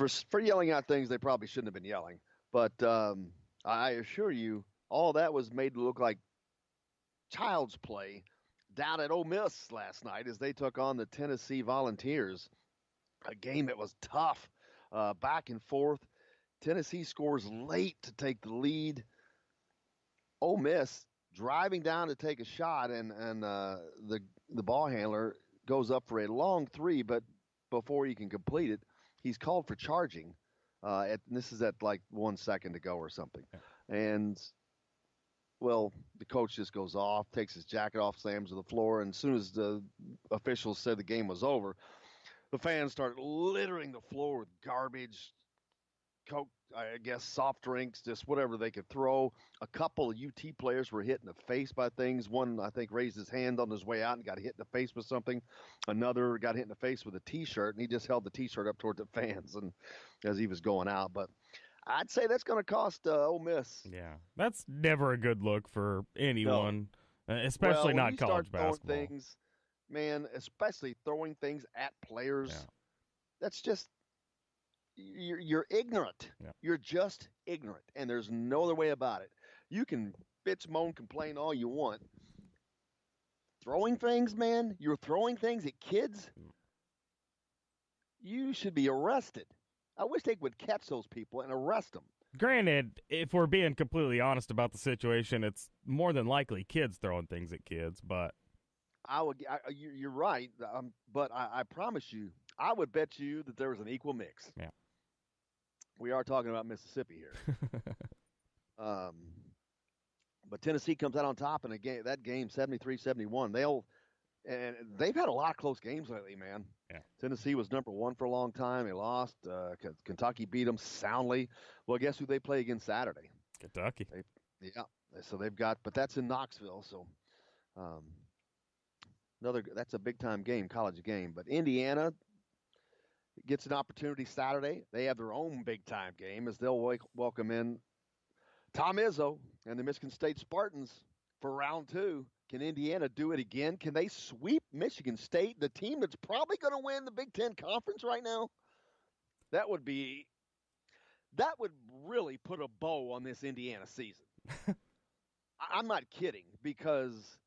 for yelling out things they probably shouldn't have been yelling. But I assure you, all that was made to look like child's play down at Ole Miss last night as they took on the Tennessee Volunteers. A game that was tough, back and forth. Tennessee scores late to take the lead. Ole Miss driving down to take a shot, and the ball handler goes up for a long three, but before he can complete it, he's called for charging. This is at like 1 second to go or something, and well, the coach just goes off, takes his jacket off, slams to the floor, and as soon as the officials said the game was over, the fans started littering the floor with garbage, Coke, I guess, soft drinks, just whatever they could throw. A couple of UT players were hit in the face by things. One, I think, raised his hand on his way out and got hit in the face with something. Another got hit in the face with a T-shirt, and he just held the T-shirt up toward the fans and as he was going out. But I'd say that's going to cost Ole Miss. Yeah, that's never a good look for anyone, especially when not you college start throwing basketball. Things, man, especially throwing things at players, that's just you're ignorant. Yeah. You're just ignorant, and there's no other way about it. You can bitch, moan, complain all you want. Throwing things, man, you're throwing things at kids. You should be arrested. I wish they would catch those people and arrest them. Granted, if we're being completely honest about the situation, it's more than likely kids throwing things at kids, but you're right, but I promise you, I would bet you that there was an equal mix. Yeah. We are talking about Mississippi here. But Tennessee comes out on top in that game 73-71. They've had a lot of close games lately, man. Yeah. Tennessee was number one for a long time. They lost. Kentucky beat them soundly. Well, guess who they play again Saturday? Kentucky. So they've got, but that's in Knoxville. So that's a big time game, college game. But Indiana gets an opportunity Saturday. They have their own big time game as they'll welcome in Tom Izzo and the Michigan State Spartans for round two. Can Indiana do it again? Can they sweep Michigan State, the team that's probably going to win the Big Ten Conference right now? That would really put a bow on this Indiana season. I'm not kidding, because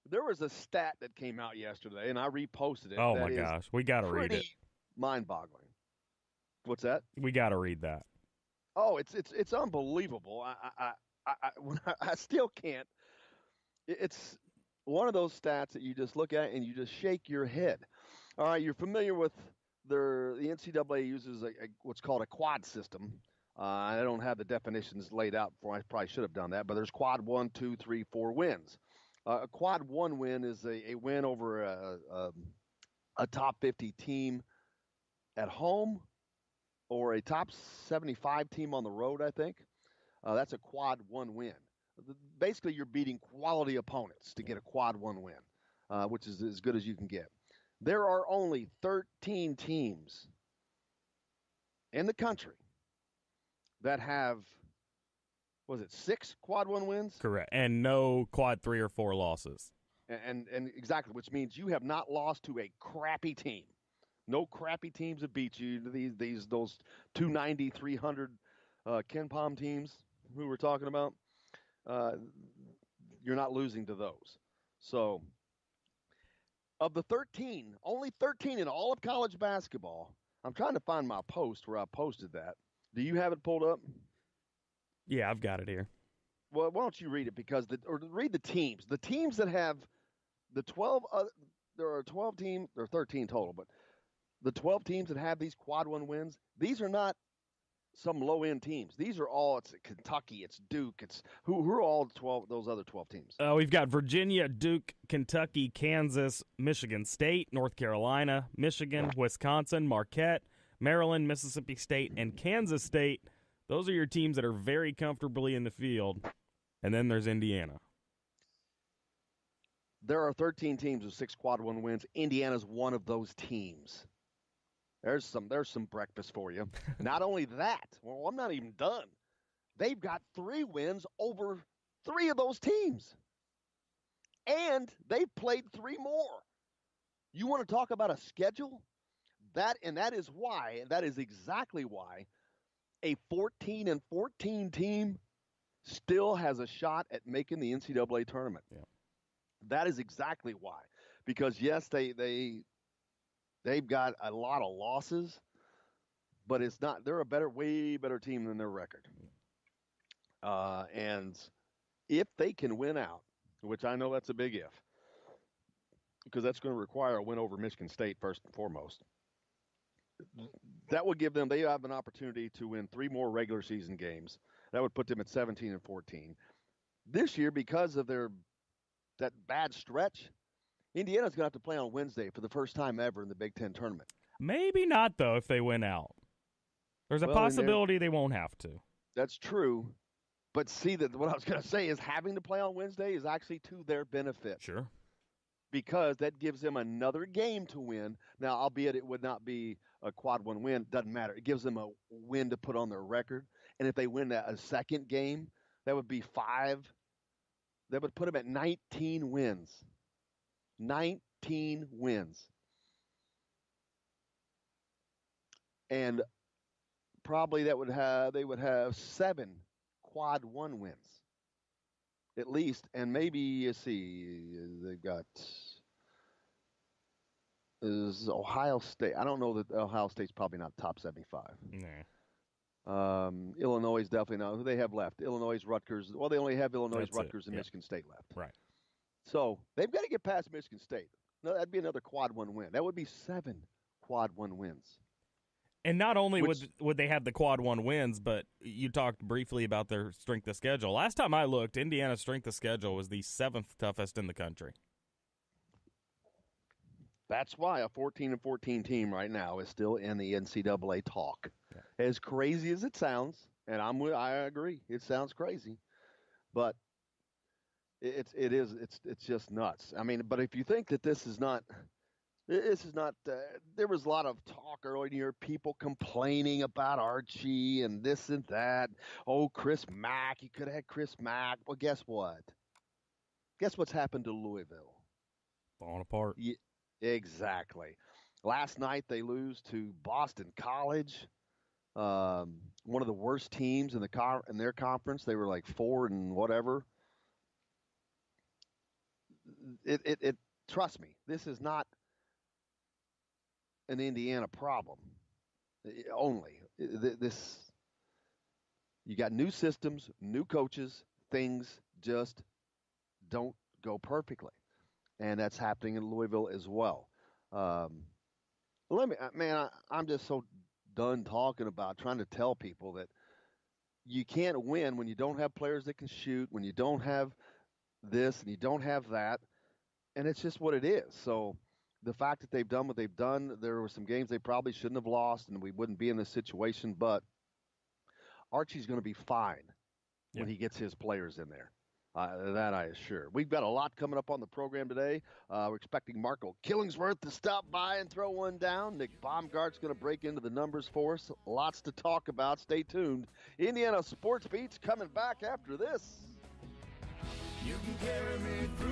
there was a stat that came out yesterday, and I reposted it. Oh, my gosh. We got to read it. Mind-boggling. What's that? We got to read that. Oh, it's unbelievable. I still can't. It's one of those stats that you just look at and you just shake your head. All right, you're familiar with the NCAA uses what's called a quad system. I don't have the definitions laid out for. I probably should have done that, but there's quad 1, 2, 3, 4 wins. A quad 1 win is a win over a top 50 team at home or a top 75 team on the road, I think. That's a quad 1 win. Basically, you're beating quality opponents to get a quad 1 win, which is as good as you can get. There are only 13 teams in the country that have, 6 quad 1 wins? Correct. And no quad 3 or 4 losses. And exactly, which means you have not lost to a crappy team. No crappy teams have beat you. Those 290, 300 Ken Palm teams who we're talking about. You're not losing to those. So, of the 13, only 13 in all of college basketball. I'm trying to find my post where I posted that. Do you have it pulled up? Yeah, I've got it here. Well, why don't you read it? Or read the teams. The teams that have the 12, there are 12 teams, there are 13 total, but the 12 teams that have these quad 1 wins, these are not some low-end teams. These are all, it's Kentucky, it's Duke, it's who are all those other 12 teams? We've got Virginia, Duke, Kentucky, Kansas, Michigan State, North Carolina, Michigan, Wisconsin, Marquette, Maryland, Mississippi State, and Kansas State. Those are your teams that are very comfortably in the field. And then there's Indiana. There are 13 teams with 6 quad 1 wins. Indiana's one of those teams. There's some breakfast for you. Not only that, well, I'm not even done. They've got 3 wins over 3 of those teams. And they've played 3 more. You want to talk about a schedule? That is why, that is exactly why a 14-14 team still has a shot at making the NCAA tournament. Yeah. That is exactly why. Because yes, they've got a lot of losses, but it's not. They're a way better team than their record. And if they can win out, which I know that's a big if, because that's going to require a win over Michigan State first and foremost. That would give them, they have an opportunity to win 3 more regular season games. That would put them at 17-14. This year, because of that bad stretch, Indiana's going to have to play on Wednesday for the first time ever in the Big Ten tournament. Maybe not, though, if they win out. There's a possibility they won't have to. That's true. But see, that what I was going to say is having to play on Wednesday is actually to their benefit. Sure. Because that gives them another game to win. Now, albeit it would not be a quad 1 win, doesn't matter. It gives them a win to put on their record. And if they win a second game, that would be 5. That would put them at 19 wins. 19 wins. And probably they would have 7 quad 1 wins. At least, and maybe, you see, they've got is Ohio State. I don't know that Ohio State's probably not top 75. Nah. Illinois is definitely not. Who they have left? Illinois, Rutgers. Well, they only have Illinois, That's Rutgers, and yeah. Michigan State left. Right. So they've got to get past Michigan State. No, that'd be another quad 1 win. That would be 7 quad 1 wins. And not only would they have the quad 1 wins, but you talked briefly about their strength of schedule. Last time I looked, Indiana's strength of schedule was the 7th toughest in the country. That's why a 14-14 team right now is still in the NCAA talk. Yeah. As crazy as it sounds, and I agree, it sounds crazy, but it's just nuts. I mean, but if you think that this is not. There was a lot of talk earlier, people complaining about Archie and this and that. Oh, Chris Mack, you could have had Chris Mack. Well, guess what? Guess what's happened to Louisville? Falling apart. Yeah, exactly. Last night they lose to Boston College, one of the worst teams in their conference. They were like 4 and whatever. It trust me, this is not an Indiana problem only. This, you got new systems, new coaches, things just don't go perfectly, and that's happening in Louisville as well. I'm just so done talking about trying to tell people that you can't win when you don't have players that can shoot, when you don't have this and you don't have that, and it's just what it is. So the fact that they've done what they've done, there were some games they probably shouldn't have lost, and we wouldn't be in this situation. But Archie's going to be fine when he gets his players in there. That I assure. We've got a lot coming up on the program today. We're expecting Marco Killingsworth to stop by and throw one down. Nick Baumgart's going to break into the numbers for us. Lots to talk about. Stay tuned. Indiana Sports Beat's coming back after this. You can carry me through.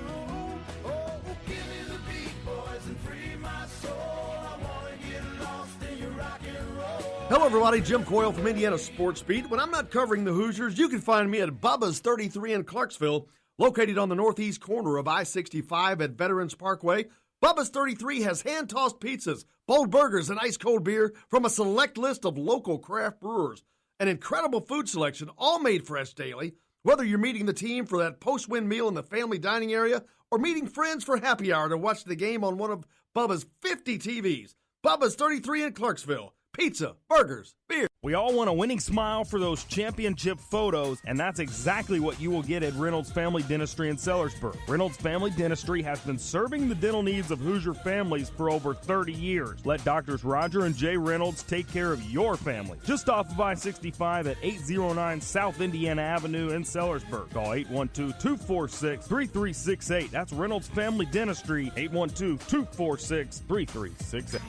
Oh, give me the beat, boys, and free my soul. I want to get lost in your rock and roll. Hello, everybody. Jim Coyle from Indiana Sports Beat. When I'm not covering the Hoosiers, you can find me at Bubba's 33 in Clarksville, located on the northeast corner of I-65 at Veterans Parkway. Bubba's 33 has hand-tossed pizzas, bold burgers, and ice-cold beer from a select list of local craft brewers. An incredible food selection, all made fresh daily. Whether you're meeting the team for that post-win meal in the family dining area or meeting friends for happy hour to watch the game on one of Bubba's 50 TVs, Bubba's 33 in Clarksville. Pizza, burgers, beer. We all want a winning smile for those championship photos, and that's exactly what you will get at Reynolds Family Dentistry in Sellersburg. Reynolds Family Dentistry has been serving the dental needs of Hoosier families for over 30 years. Let Doctors Roger and Jay Reynolds take care of your family. Just off of I-65 at 809 South Indiana Avenue in Sellersburg. Call 812-246-3368. That's Reynolds Family Dentistry, 812-246-3368.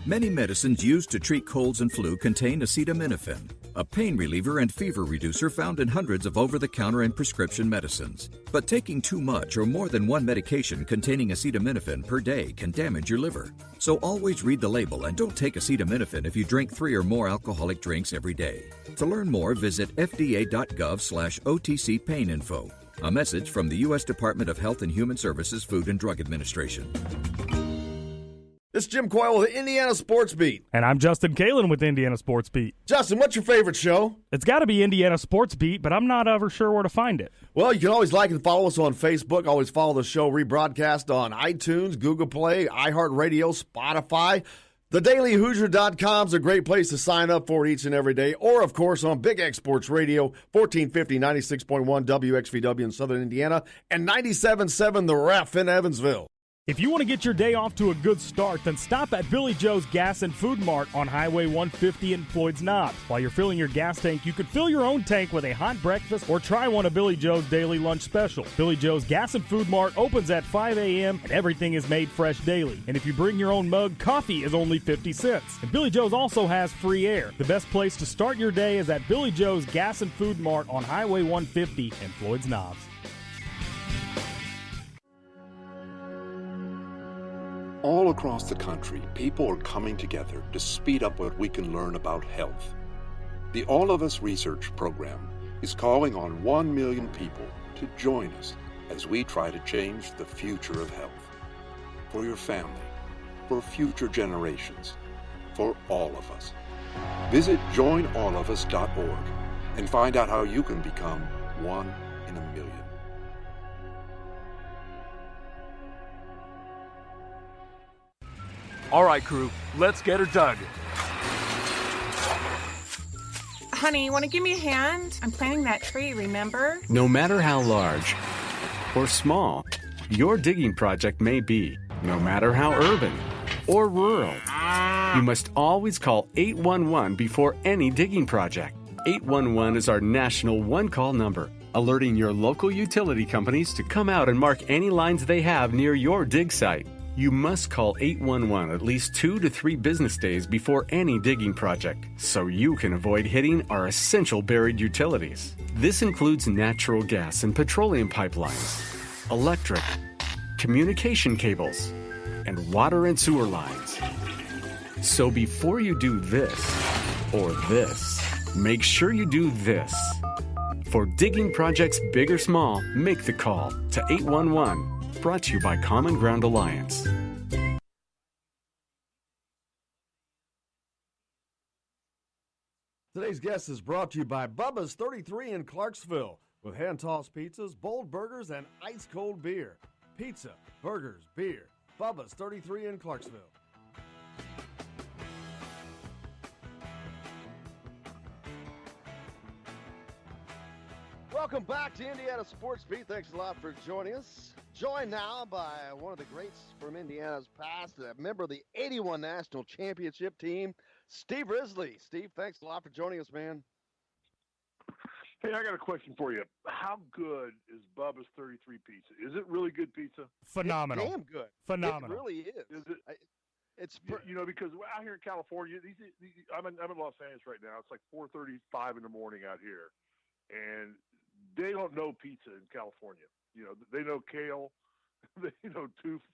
Many medicines used to treat colds and flu contain acetaminophen. a pain reliever and fever reducer found in hundreds of over-the-counter and prescription medicines. But taking too much or more than one medication containing acetaminophen per day can damage your liver. So always read the label and don't take acetaminophen if you drink 3 or more alcoholic drinks every day. To learn more, visit fda.gov/OTC pain info. A message from the U.S. Department of Health and Human Services Food and Drug Administration. This is Jim Coyle with the Indiana Sports Beat. And I'm Justin Kalen with Indiana Sports Beat. Justin, what's your favorite show? It's got to be Indiana Sports Beat, but I'm not ever sure where to find it. Well, you can always like and follow us on Facebook. Always follow the show rebroadcast on iTunes, Google Play, iHeartRadio, Spotify. TheDailyHoosier.com is a great place to sign up for each and every day. Or, of course, on Big X Sports Radio, 1450, 96.1 WXVW in Southern Indiana, and 97.7 The Ref in Evansville. If you want to get your day off to a good start, then stop at Billy Joe's Gas and Food Mart on Highway 150 in Floyd's Knobs. While you're filling your gas tank, you could fill your own tank with a hot breakfast or try one of Billy Joe's daily lunch special. Billy Joe's Gas and Food Mart opens at 5 a.m. and everything is made fresh daily. And if you bring your own mug, coffee is only 50 cents. And Billy Joe's also has free air. The best place to start your day is at Billy Joe's Gas and Food Mart on Highway 150 in Floyd's Knobs. All across the country, people are coming together to speed up what we can learn about health. The All of Us Research Program is calling on 1 million people to join us as we try to change the future of health. For your family, for future generations, for all of us. Visit joinallofus.org and find out how you can become 1 in a million. All right, crew, let's get her dug. Honey, want to give me a hand? I'm planting that tree, remember? No matter how large or small your digging project may be, no matter how urban or rural, you must always call 811 before any digging project. 811 is our national one-call number, alerting your local utility companies to come out and mark any lines they have near your dig site. You must call 811 at least 2 to 3 business days before any digging project, so you can avoid hitting our essential buried utilities. This includes natural gas and petroleum pipelines, electric, communication cables, and water and sewer lines. So before you do this or this, make sure you do this. For digging projects big or small, make the call to 811. Brought to you by Common Ground Alliance. Today's guest is brought to you by Bubba's 33 in Clarksville with hand-tossed pizzas, bold burgers, and ice-cold beer. Pizza, burgers, beer. Bubba's 33 in Clarksville. Welcome back to Indiana Sports Beat. Thanks a lot for joining us. Joined now by one of the greats from Indiana's past, a member of the 81 National Championship team, Steve Risley. Steve, thanks a lot for joining us, man. Hey, I got a question for you. How good is Bubba's 33 pizza? Is it really good pizza? Phenomenal. It's damn good. Phenomenal. It really is. It's because out here in California, I'm in Los Angeles right now. It's like 4:35 in the morning out here, and they don't know pizza in California. They know kale, they know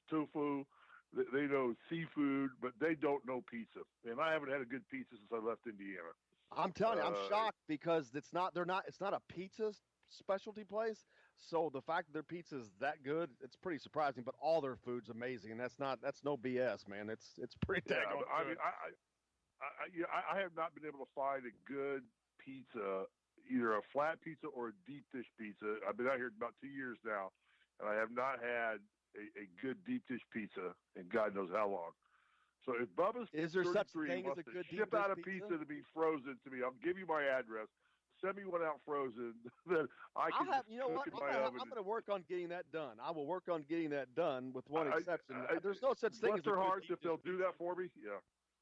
tofu, they know seafood, but they don't know pizza. And I haven't had a good pizza since I left Indiana. I'm telling you, I'm shocked because it's not a pizza specialty place. So the fact that their pizza is that good, it's pretty surprising. But all their food's amazing, and that's no BS, man. It's pretty Yeah, daggone I good. mean, I have not been able to find a good pizza, either a flat pizza or a deep dish pizza. I've been out here about 2 years now, and I have not had a good deep dish pizza in God knows how long. So if Bubba's Is there such 33 thing as wants a to good deep ship dish out a pizza? pizza to be frozen to me, I'll give you my address. Send me one out frozen that I can just cook in my oven. I'm going to work on getting that done. I will work on getting that done with one exception. There's no such thing Bless as a their good hearts deep if they'll dish do that for me. Yeah,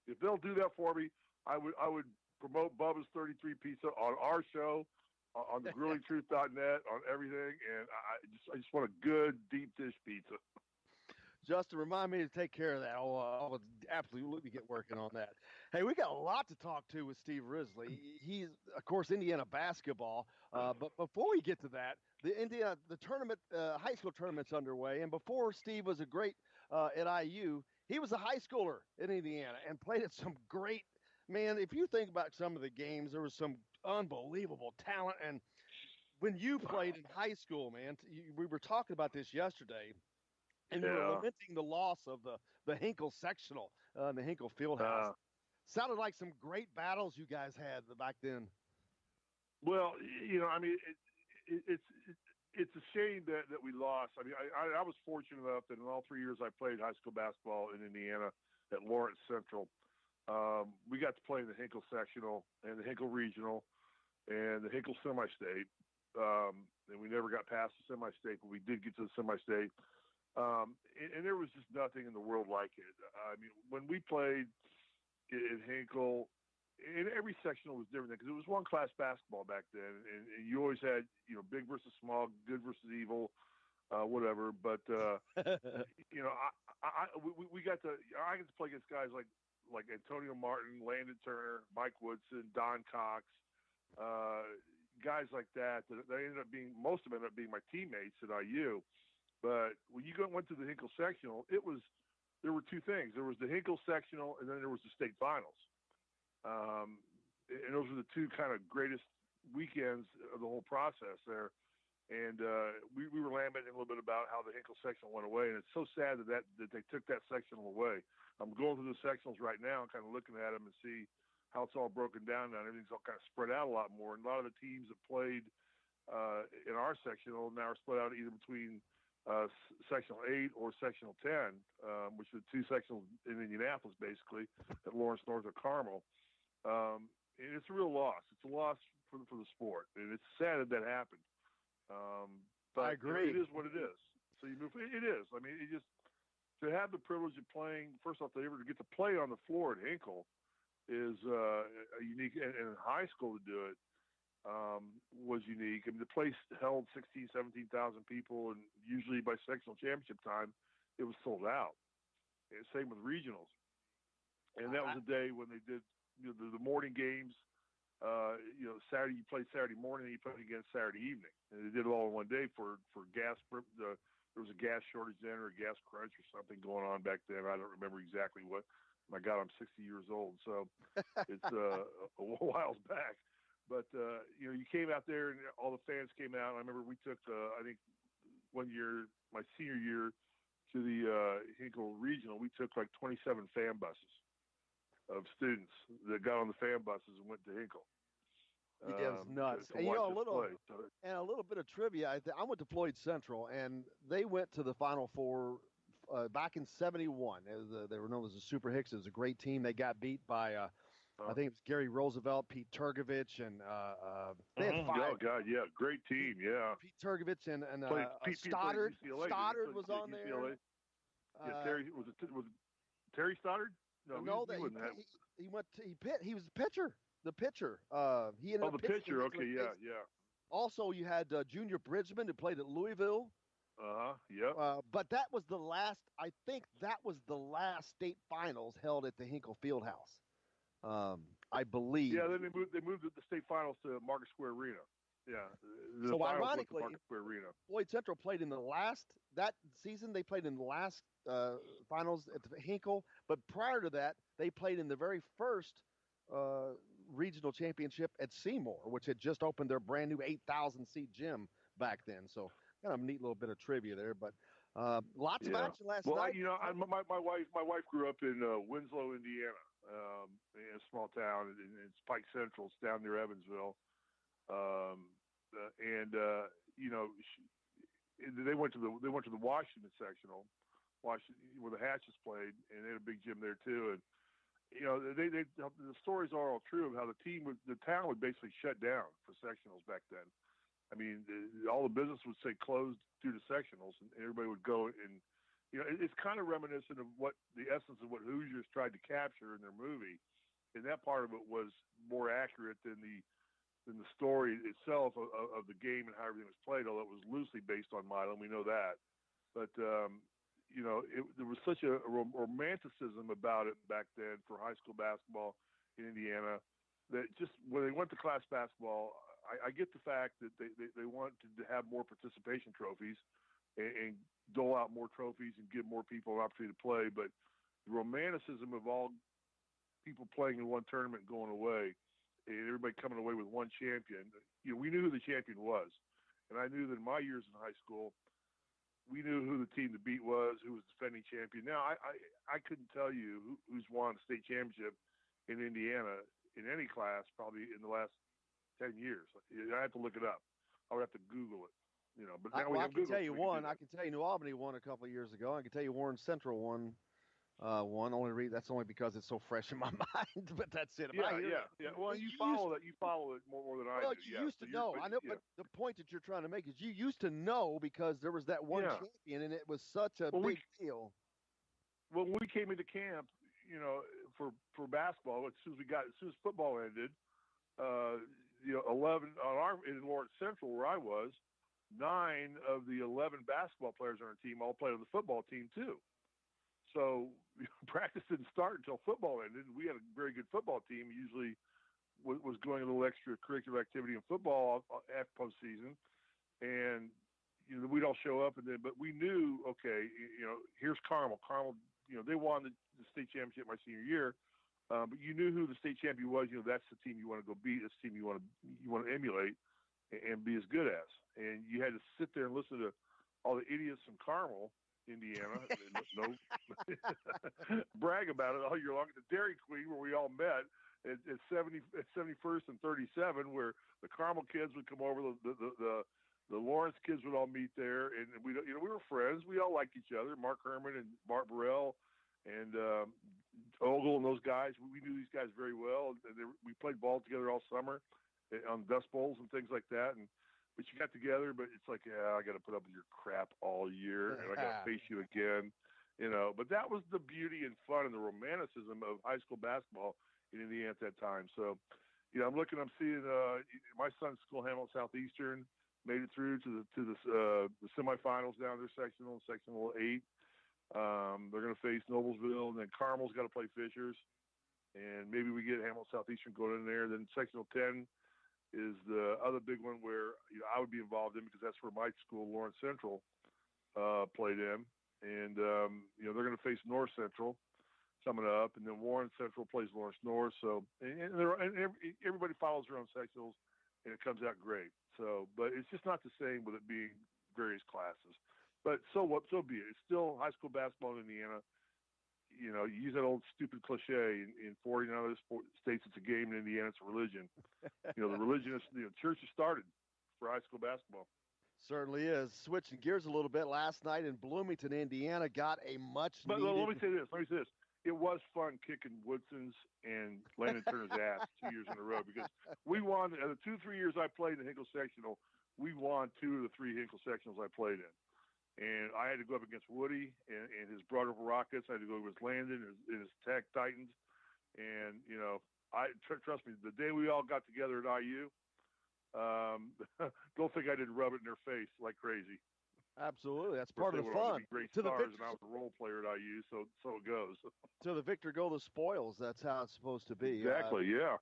if they'll do that for me, I would promote Bubba's 33 Pizza on our show, on the GrillingTruth.net, on everything, and I just want a good deep dish pizza. Justin, remind me to take care of that. I'll absolutely get working on that. Hey, we got a lot to talk to with Steve Risley. He's, of course, Indiana basketball. But before we get to that, the tournament, high school tournament's underway. And before Steve was a great at IU, he was a high schooler in Indiana and played at some great. Man, if you think about some of the games, there was some unbelievable talent. And when you played in high school, man, we were talking about this yesterday. And you were lamenting the loss of the Hinkle sectional in the Hinkle Fieldhouse. Sounded like some great battles you guys had back then. Well, I mean, it's a shame that we lost. I mean, I was fortunate enough that in all 3 years I played high school basketball in Indiana at Lawrence Central, we got to play in the Hinkle sectional and the Hinkle regional and the Hinkle semi-state. And we never got past the semi-state, but we did get to the semi-state. And there was just nothing in the world like it. I mean, when we played in Hinkle, and every sectional was different because it was one class basketball back then, and you always had big versus small, good versus evil, whatever. But we got to I got to play against guys like Antonio Martin, Landon Turner, Mike Woodson, Don Cox, guys like that. They ended up being most of them ended up being my teammates at IU. But when you went to the Hinkle sectional, there were two things. There was the Hinkle sectional, and then there was the state finals. And those were the two kind of greatest weekends of the whole process there. And we were lamenting a little bit about how the Hinkle sectional went away, and it's so sad that they took that sectional away. I'm going through the sectionals right now and kind of looking at them and see how it's all broken down now. Everything's all kind of spread out a lot more. And a lot of the teams that played in our sectional now are split out either between sectional 8 or sectional 10, which are the two sectionals in Indianapolis, basically, at Lawrence North of Carmel. And it's a real loss. It's a loss for the sport, and it's sad that happened. But I agree. It is what it is. So you move. It is. I mean, to have the privilege of playing. First off, to ever get to play on the floor at Hinkle is a unique. And in high school to do it was unique. I mean, the place held 16,000, 17,000 people, and usually by sectional championship time, it was sold out. And same with regionals. And that was the day when they did the morning games. Saturday you played Saturday morning, and you played again Saturday evening, and they did it all in one day for gas. There was a gas shortage then, or a gas crunch, or something going on back then. I don't remember exactly what. My God, I'm 60 years old, so it's a while back. But, you came out there and all the fans came out. I remember we took, I think, one year, my senior year, to the Hinkle Regional, we took like 27 fan buses of students that got on the fan buses and went to Hinkle. It was nuts. To And watch a us little play. and a little bit of trivia. I went to Floyd Central, and they went to the Final Four back in '71. They were known as the Super Hicks. It was a great team. They got beat by I think it was Gary Roosevelt, Pete Turgovich, and they had five. Oh God, yeah, great team, yeah. Pete Turgovich and Pete Stoddard. UCLA, Stoddard was on there. Yeah, Terry was Terry Stoddard? No, he went. He was the pitcher. The pitcher. He ended up the pitching pitcher. against Okay, the Knicks. yeah. Also, you had Junior Bridgman, who played at Louisville. Yeah. But that was the last. I think that was the last state finals held at the Hinkle Fieldhouse. I believe. Yeah, then they moved the state finals to Market Square Arena. Yeah. So ironically, Market Square Arena. Floyd Central played in that season. They played in the last finals at the Hinkle, but prior to that, they played in the very first regional championship at Seymour, which had just opened their brand new 8,000 seat gym back then. So kind of a neat little bit of trivia there, but lots of action last night. Well, my wife grew up in Winslow, Indiana, in a small town. It's Pike Central. It's down near Evansville. They went to the Washington sectional, where the Hatches played, and they had a big gym there too. And the stories are all true of how the town would basically shut down for sectionals back then. I mean, all the business would say closed due to sectionals, and everybody would go and, it's kind of reminiscent of what the essence of what Hoosiers tried to capture in their movie. And that part of it was more accurate than the story itself of the game and how everything was played, although it was loosely based on Milan. We know that. But, there was such a romanticism about it back then for high school basketball in Indiana that just when they went to class basketball, I get the fact that they wanted to have more participation trophies and dole out more trophies and give more people an opportunity to play. But the romanticism of all people playing in one tournament and going away, and everybody coming away with one champion, we knew who the champion was. And I knew that in my years in high school, we knew who the team to beat was, who was the defending champion. Now, I couldn't tell you who's won the state championship in Indiana in any class probably in the last 10 years. I have to look it up. I would have to Google it. But now I can tell you one. I can tell you New Albany won a couple of years ago. I can tell you Warren Central won. That's only because it's so fresh in my mind. But that's it. Yeah. Well, you follow it. You follow it more than I do. Well, you used to know. I know, but the point that you're trying to make is you used to know because there was that one champion, and it was such a big deal. When we came into camp, for basketball, as soon as football ended, 11 in Lawrence Central where I was, 9 of the 11 basketball players on our team all played on the football team too. So practice didn't start until football ended. We had a very good football team. Usually was going a little extracurricular activity in football after postseason, and we'd all show up, but we knew, okay, here's Carmel. Carmel, they won the state championship my senior year, but you knew who the state champion was. That's the team you want to go beat. That's the team you want to emulate and be as good as. And you had to sit there and listen to all the idiots from Carmel, Indiana, brag about it all year long at the Dairy Queen where we all met at 71st and 37, where the Carmel kids would come over, the Lawrence kids would all meet there, and we were friends. We all liked each other. Mark Herman and Bart Burrell and Ogle and those guys. We knew these guys very well. We played ball together all summer on Dust Bowls and things like that. But you got together, but it's like, I got to put up with your crap all year, and I got to face you again, But that was the beauty and fun and the romanticism of high school basketball in Indiana at that time. So, I'm seeing my son's school, Hamilton Southeastern, made it through to the semifinals down their sectional 8. They're going to face Noblesville, and then Carmel's got to play Fishers, and maybe we get Hamilton Southeastern going in there. Then sectional 10 is the other big one where I would be involved in because that's where my school, Lawrence Central, played in, and they're going to face North Central coming up, and then Warren Central plays Lawrence North. So and everybody follows their own sectionals, and it comes out great. So, but it's just not the same with it being various classes. But so what? So be it. It's still high school basketball in Indiana. You use that old stupid cliche in 49 other states, it's a game. In Indiana, it's a religion. The religion is, church has started for high school basketball. Certainly is. Switching gears a little bit, last night in Bloomington, Indiana, got a much needed. But let me say this. It was fun kicking Woodson's and Landon Turner's ass 2 years in a row because we won the 2-3 years I played in the Hinkle sectional. We won 2 of the 3 Hinkle sectionals I played in. And I had to go up against Woody and his brother Rockets. I had to go against Landon and his Tech Titans. And, trust me, the day we all got together at IU, don't think I didn't rub it in their face like crazy. Absolutely. That's part of the fun. Great stars, and I was a role player at IU, so it goes. To the victor go the spoils. That's how it's supposed to be. Exactly, yeah.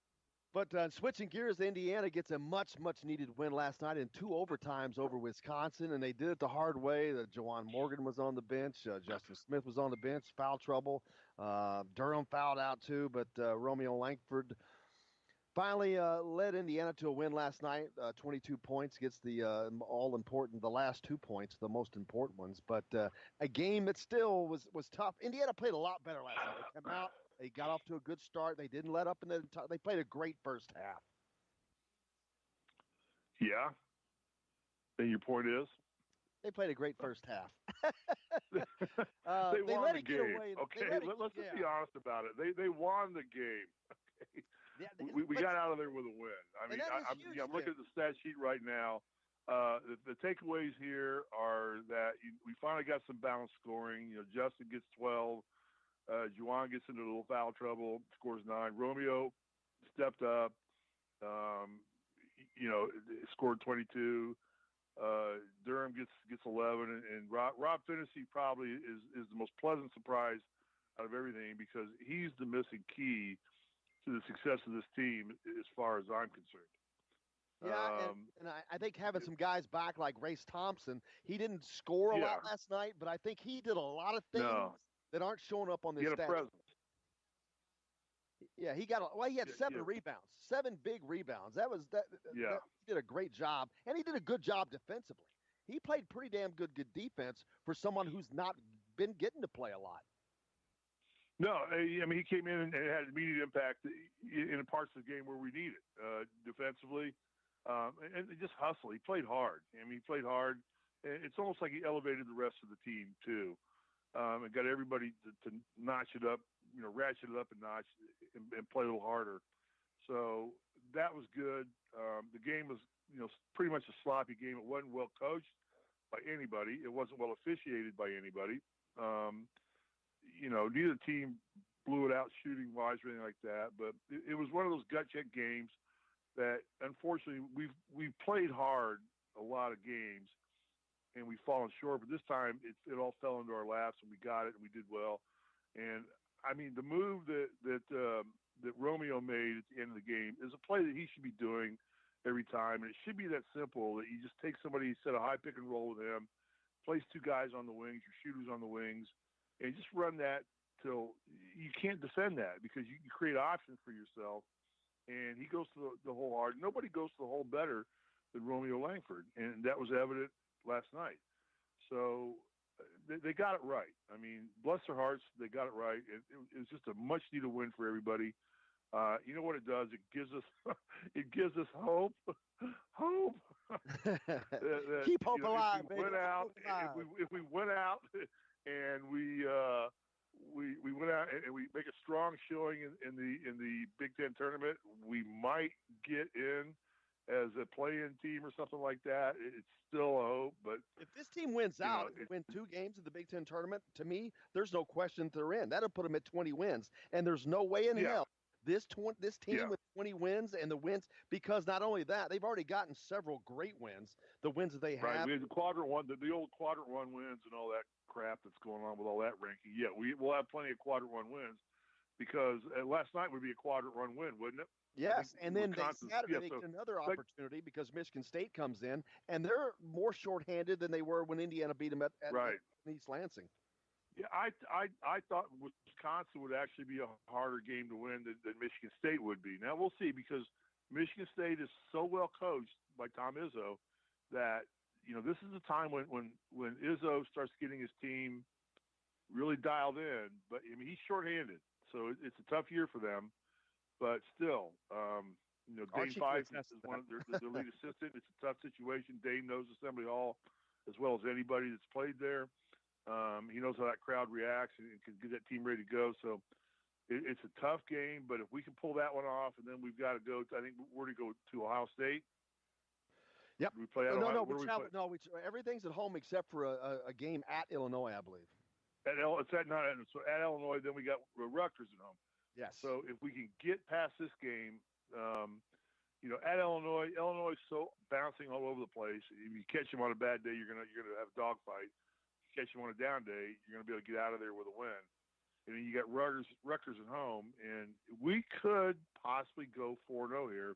But switching gears, Indiana gets a much, much needed win last night in 2 overtimes over Wisconsin, and they did it the hard way. Jawan Morgan was on the bench. Justin Smith was on the bench, foul trouble. Durham fouled out too, but Romeo Langford finally led Indiana to a win last night. 22 points, gets the the last 2 points, the most important ones. But a game that still was tough. Indiana played a lot better last night. They came out. They got off to a good start. They didn't let up they played a great first half. Yeah. And your point is? They played a great first half. They won the game. Okay, let's just be honest about it. They won the game. Okay. Yeah, we got out of there with a win. I mean, I'm looking at the stat sheet right now. The takeaways here are that we finally got some balanced scoring. Justin gets 12. Juwan gets into a little foul trouble, scores 9. Romeo stepped up, scored 22. Durham gets 11, and Rob Finney probably is the most pleasant surprise out of everything because he's the missing key to the success of this team as far as I'm concerned. Yeah, and I think having some guys back like Race Thompson, he didn't score a lot last night, but I think he did a lot of things that aren't showing up on this He had a stat. presence. Yeah, he had 7 rebounds, 7 big rebounds. That he did a great job, and he did a good job defensively. He played pretty damn good defense for someone who's not been getting to play a lot. No, I mean, he came in and had immediate impact in parts of the game where we need it, defensively, and just hustle. He played hard. I mean, he played hard. It's almost like he elevated the rest of the team, too, and got everybody to notch it up, ratchet it up a notch and play a little harder. So that was good. The game was, pretty much a sloppy game. It wasn't well coached by anybody. It wasn't well officiated by anybody. Neither team blew it out shooting wise or anything like that, but it was one of those gut check games that unfortunately we've played hard a lot of games and we've fallen short, but this time it all fell into our laps and we got it and we did well. And I mean, the move that Romeo made at the end of the game is a play that he should be doing every time. And it should be that simple that you just take somebody, set a high pick and roll with him, place 2 guys on the wings, your shooters on the wings, and just run that till you can't defend that because you create options for yourself. And he goes to the hole hard. Nobody goes to the hole better than Romeo Langford, and that was evident last night. So they got it right. I mean, bless their hearts, they got it right. It was just a much-needed win for everybody. You know what it does? It gives us hope. Hope. Keep hope alive, baby. If we went out and we went out and we make a strong showing in the Big Ten tournament, we might get in as a play-in team or something like that. It's still a hope, but if this team wins out, win 2 games in the Big Ten tournament, to me, there's no question they're in. That'll put them at 20 wins, and there's no way in hell this team with 20 wins and the wins, because not only that, they've already gotten several great wins. The wins that they have. Right, we had the quadrant one, the old quadrant 1 wins and all that crap that's going on with all that ranking. Yeah, we'll have plenty of quadrant 1 wins because last night would be a quadrant 1 win, wouldn't it? Yes, and then Saturday they get another opportunity because Michigan State comes in, and they're more shorthanded than they were when Indiana beat them at East Lansing. Yeah, I thought Wisconsin would actually be a harder game to win than Michigan State would be. Now we'll see, because Michigan State is so well coached by Tom Izzo that this is a time when Izzo starts getting his team really dialed in. But I mean, he's shorthanded, so it's a tough year for them. But still, Dane Fife is one of their lead assistant. It's a tough situation. Dane knows Assembly Hall as well as anybody that's played there. He knows how that crowd reacts and can get that team ready to go. So it's a tough game, but if we can pull that one off, and then we've got to go. I think we're to go to Ohio State. Yep. We play at Ohio. Everything's at home except for a game at Illinois, I believe. It's at Illinois. Then we got Rutgers at home. Yes. So if we can get past this game, at Illinois is so bouncing all over the place. If you catch them on a bad day, you're gonna have a dogfight. If you catch them on a down day, you're gonna be able to get out of there with a win. And then you got Rutgers at home, and we could possibly go 4-0 here.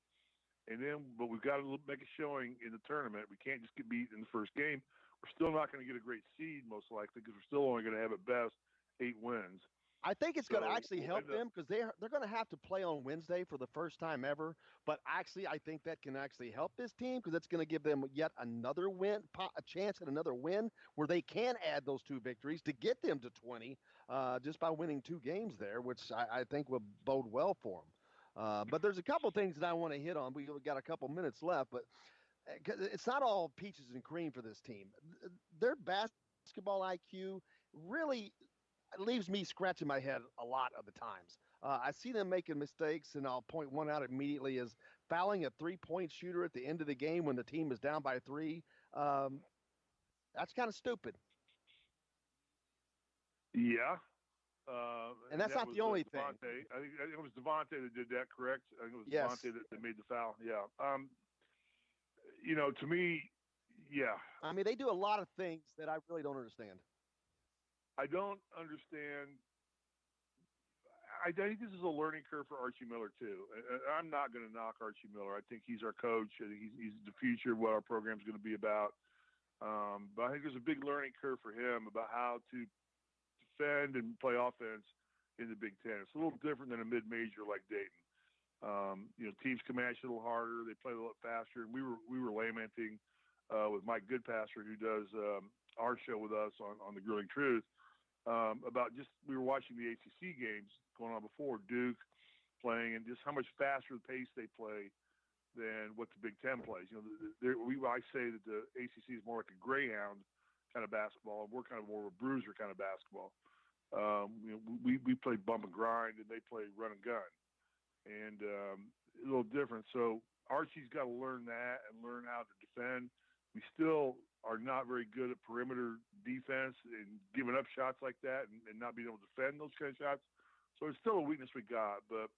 But we've got to make a showing in the tournament. We can't just get beat in the first game. We're still not going to get a great seed, most likely, because we're still only going to have at best 8 wins. I think it's going to actually help them because they're going to have to play on Wednesday for the first time ever. But actually, I think that can actually help this team because it's going to give them yet another win, a chance at another win where they can add those 2 victories to get them to 20 just by winning 2 games there, which I think will bode well for them. But there's a couple things that I want to hit on. We've got a couple minutes left, but it's not all peaches and cream for this team. Their basketball IQ really leaves me scratching my head a lot of the times. I see them making mistakes, and I'll point one out immediately as fouling a 3-point shooter at the end of the game when the team is down by 3. That's kind of stupid. Yeah. And that's not the only thing. I think it was Devontae that did that, correct? I think it was Devontae that made the foul. Yeah. To me, Yeah. I mean, they do a lot of things that I really don't understand. I don't understand. I think this is a learning curve for Archie Miller too. I'm not going to knock Archie Miller. I think he's our coach. I think he's the future of what our program's going to be about. But I think there's a big learning curve for him about how to defend and play offense in the Big Ten. It's a little different than a mid-major like Dayton. Teams come at you a little harder. They play a little faster. And we were lamenting with Mike Goodpasser, who does our show with us on the Grilling Truth, about just we were watching the ACC games going on before, Duke playing, and just how much faster the pace they play than what the Big Ten plays. I say that the ACC is more like a greyhound kind of basketball, and we're kind of more of a bruiser kind of basketball. We play bump and grind, and they play run and gun, and a little different. So Archie's got to learn that and learn how to defend. We still are not very good at perimeter defense and giving up shots like that and not being able to defend those kind of shots. So it's still a weakness we got. But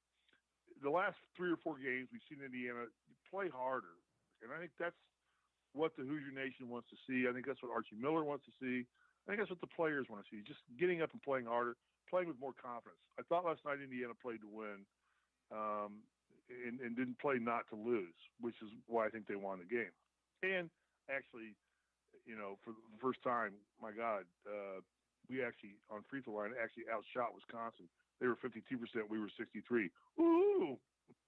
the last 3 or 4 games we've seen Indiana play harder. And I think that's what the Hoosier Nation wants to see. I think that's what Archie Miller wants to see. I think that's what the players want to see, just getting up and playing harder, playing with more confidence. I thought last night Indiana played to win and didn't play not to lose, which is why I think they won the game. And actually, for the first time, my God, we actually, on free throw line, actually outshot Wisconsin. They were 52%. We were 63. Woo!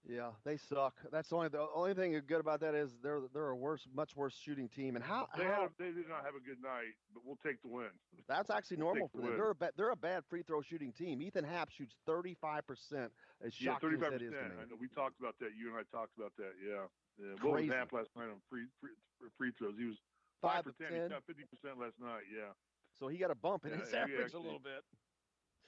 Yeah, they suck. That's the only thing good about that is they're a much worse shooting team. And they did not have a good night, but we'll take the win. That's actually normal for them. They're a bad free throw shooting team. Ethan Happ shoots 35%. As shocking as that is to me. I know we talked about that. You and I talked about that. Yeah. What was Happ last night on free throws? He was 5 for 10. He shot 50% last night. Yeah. So he got a bump in his average a little bit.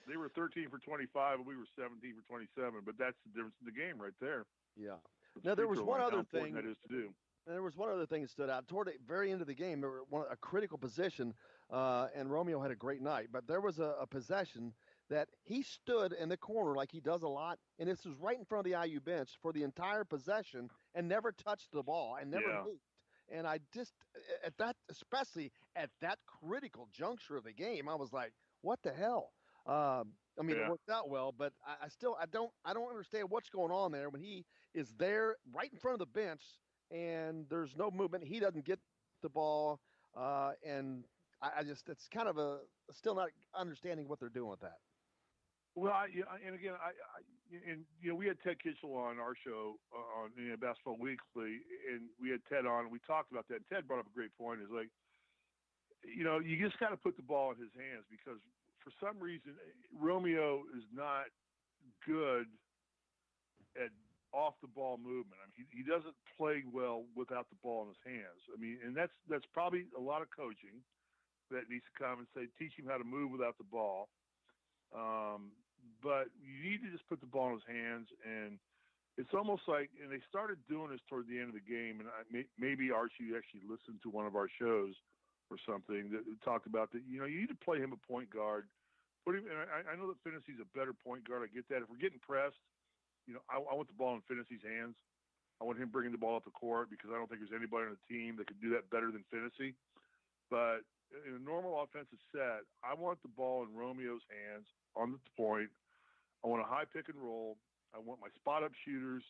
They were 13 for 25, and we were 17 for 27. But that's the difference in the game right there. Yeah. Now there was one other thing that is to do. There was one other thing that stood out toward the very end of the game. There were a critical position, and Romeo had a great night. But there was a possession that he stood in the corner like he does a lot, and this was right in front of the IU bench for the entire possession and never touched the ball and never moved. And I just especially at that critical juncture of the game, I was like, what the hell? It worked out well, but I don't understand what's going on there when he is there right in front of the bench and there's no movement. He doesn't get the ball, and it's kind of still not understanding what they're doing with that. Well, we had Ted Kitchell on our show on Basketball Weekly, and we had Ted on, and we talked about that. And Ted brought up a great point. Is like, you just got to put the ball in his hands because for some reason Romeo is not good at off the ball movement. I mean, he doesn't play well without the ball in his hands. I mean, and that's probably a lot of coaching that needs to come and say, teach him how to move without the ball. But you need to just put the ball in his hands, and it's almost like, and they started doing this toward the end of the game, and maybe Archie actually listened to one of our shows or something that talked about that. You need to play him a point guard. Put him. And I know that Finney's a better point guard. I get that. If we're getting pressed, I want the ball in Finney's hands. I want him bringing the ball up the court because I don't think there's anybody on the team that could do that better than Finney. But in a normal offensive set, I want the ball in Romeo's hands on the point. I want a high pick and roll. I want my spot-up shooters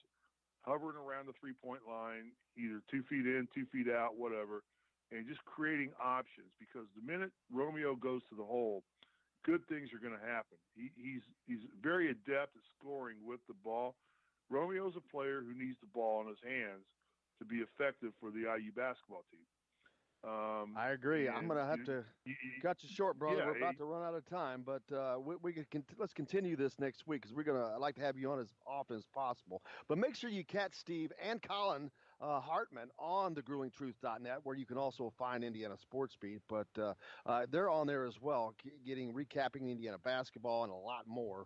hovering around the three-point line, either 2 feet in, 2 feet out, whatever, and just creating options because the minute Romeo goes to the hole, good things are going to happen. He's very adept at scoring with the ball. Romeo's a player who needs the ball in his hands to be effective for the IU basketball team. I agree. I'm going to have to cut you short, brother. We're about to run out of time, but let's continue this next week because I'd like to have you on as often as possible. But make sure you catch Steve and Colin Hartman on thegruelingtruth.net, where you can also find Indiana Sports Beat. But they're on there as well, recapping Indiana basketball and a lot more.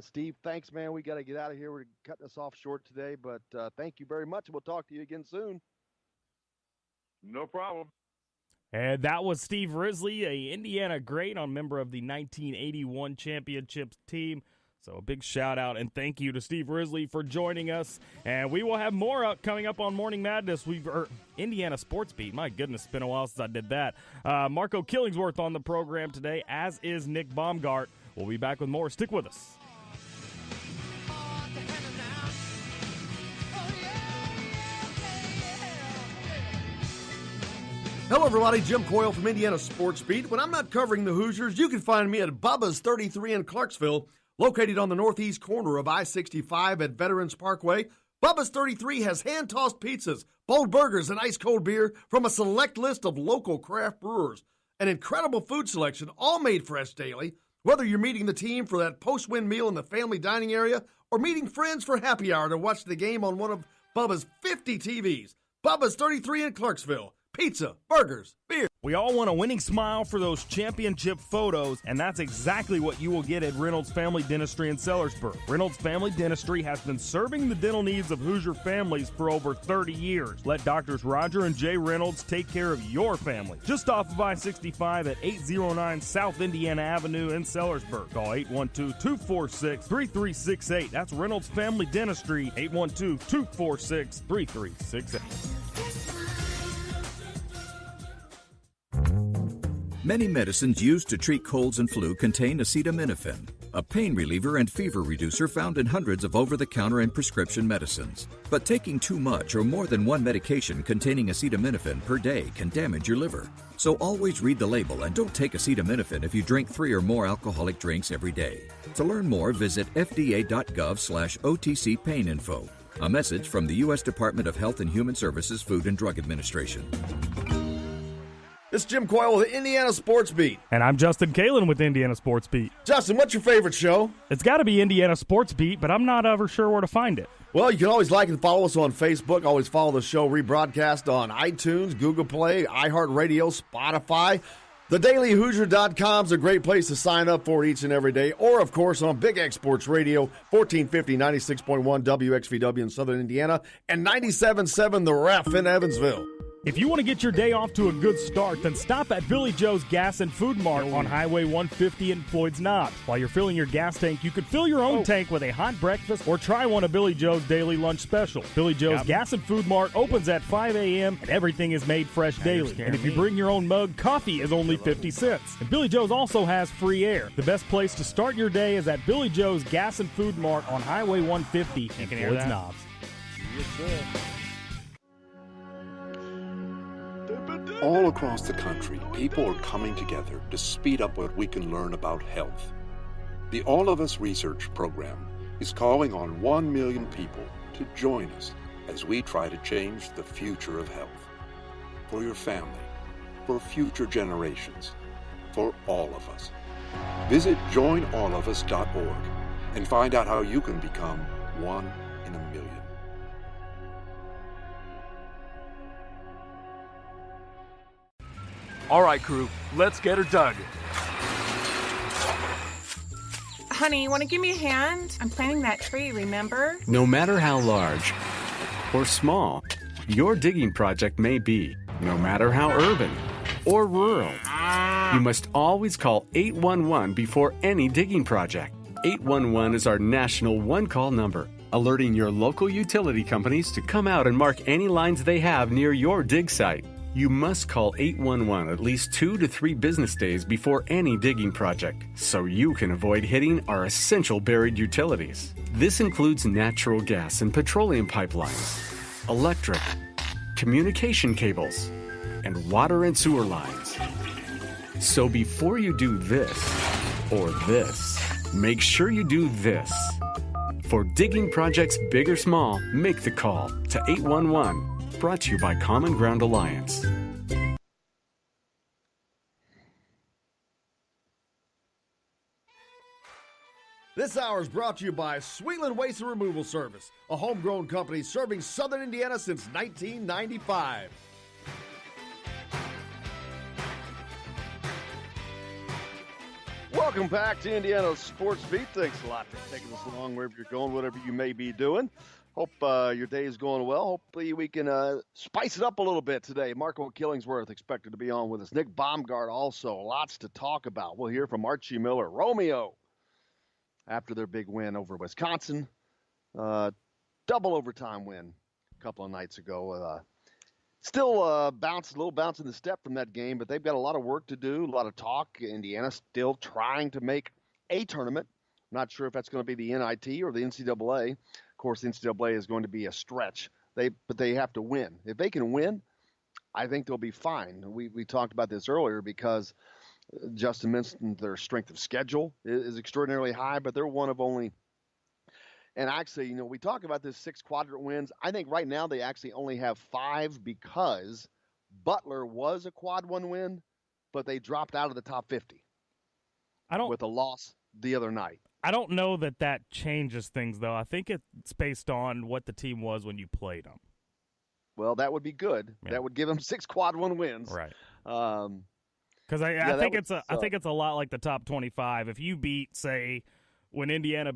Steve, thanks, man. We got to get out of here. We're cutting this off short today, but thank you very much. We'll talk to you again soon. No problem. And that was Steve Risley, a Indiana great, member of the 1981 championship team. So a big shout out and thank you to Steve Risley for joining us. And we will have more coming up on Morning Madness. Indiana Sports Beat. My goodness, it's been a while since I did that. Marco Killingsworth on the program today, as is Nick Baumgart. We'll be back with more. Stick with us. Hello, everybody. Jim Coyle from Indiana Sports Beat. When I'm not covering the Hoosiers, you can find me at Bubba's 33 in Clarksville, located on the northeast corner of I-65 at Veterans Parkway. Bubba's 33 has hand-tossed pizzas, bold burgers, and ice-cold beer from a select list of local craft brewers. An incredible food selection, all made fresh daily. Whether you're meeting the team for that post-win meal in the family dining area or meeting friends for happy hour to watch the game on one of Bubba's 50 TVs. Bubba's 33 in Clarksville. Pizza, burgers, beer. We all want a winning smile for those championship photos, and that's exactly what you will get at Reynolds Family Dentistry in Sellersburg. Reynolds Family Dentistry has been serving the dental needs of Hoosier families for over 30 years. Let Doctors Roger and Jay Reynolds take care of your family. Just off of I-65 at 809 South Indiana Avenue in Sellersburg. Call 812-246-3368. That's Reynolds Family Dentistry, 812-246-3368. Many medicines used to treat colds and flu contain acetaminophen, a pain reliever and fever reducer found in hundreds of over-the-counter and prescription medicines. But taking too much or more than one medication containing acetaminophen per day can damage your liver. So always read the label and don't take acetaminophen if you drink 3 or more alcoholic drinks every day. To learn more, visit fda.gov/OTC pain info. A message from the U.S. Department of Health and Human Services Food and Drug Administration. This is Jim Coyle with the Indiana Sports Beat. And I'm Justin Kalen with Indiana Sports Beat. Justin, what's your favorite show? It's got to be Indiana Sports Beat, but I'm not ever sure where to find it. Well, you can always like and follow us on Facebook. Always follow the show rebroadcast on iTunes, Google Play, iHeartRadio, Spotify. TheDailyHoosier.com is a great place to sign up for each and every day. Or, of course, on Big X Sports Radio, 1450, 96.1 WXVW in Southern Indiana, and 97.7 The Ref in Evansville. If you want to get your day off to a good start, then stop at Billy Joe's Gas and Food Mart on Highway 150 in Floyd's Knobs. While you're filling your gas tank, you could fill your own tank with a hot breakfast or try one of Billy Joe's daily lunch special. Billy Joe's Gas and Food Mart opens at 5 a.m. and everything is made fresh daily. And if you bring your own mug, coffee is only 50 cents. And Billy Joe's also has free air. The best place to start your day is at Billy Joe's Gas and Food Mart on Highway 150 in Floyd's Knobs. Yes, sir. All across the country, people are coming together to speed up what we can learn about health. The All of Us Research Program is calling on 1 million people to join us as we try to change the future of health. For your family, for future generations, for all of us. Visit joinallofus.org and find out how you can become one in a million. All right, crew, let's get her dug. Honey, want to give me a hand? I'm planting that tree, remember? No matter how large or small your digging project may be, no matter how urban or rural, you must always call 811 before any digging project. 811 is our national one-call number, alerting your local utility companies to come out and mark any lines they have near your dig site. You must call 811 at least 2 to 3 business days before any digging project, so you can avoid hitting our essential buried utilities. This includes natural gas and petroleum pipelines, electric, communication cables, and water and sewer lines. So before you do this or this, make sure you do this. For digging projects big or small, make the call to 811. Brought to you by Common Ground Alliance. This hour is brought to you by Sweetland Waste and Removal Service, a homegrown company serving Southern Indiana since 1995. Welcome back to Indiana Sports Beat. Thanks a lot for taking us along wherever you're going, whatever you may be doing. Hope your day is going well. Hopefully we can spice it up a little bit today. Marco Killingsworth expected to be on with us. Nick Baumgart also. Lots to talk about. We'll hear from Archie Miller. Romeo after their big win over Wisconsin. Double overtime win a couple of nights ago. Still a little bounce in the step from that game, but they've got a lot of work to do, a lot of talk. Indiana still trying to make a tournament. Not sure if that's going to be the NIT or the NCAA. Of course, the NCAA is going to be a stretch. But they have to win. If they can win, I think they'll be fine. We talked about this earlier because Justin mentioned their strength of schedule is extraordinarily high, but they're one of only. And actually, we talk about this 6 quadrant wins. I think right now they actually only have 5 because Butler was a quad 1 win, but they dropped out of the top 50 with a loss the other night. I don't know that changes things, though. I think it's based on what the team was when you played them. Well, that would be good. Yeah. That would give them 6 quad 1 wins. Right. Because I think it's a lot like the top 25. If you beat, say, when Indiana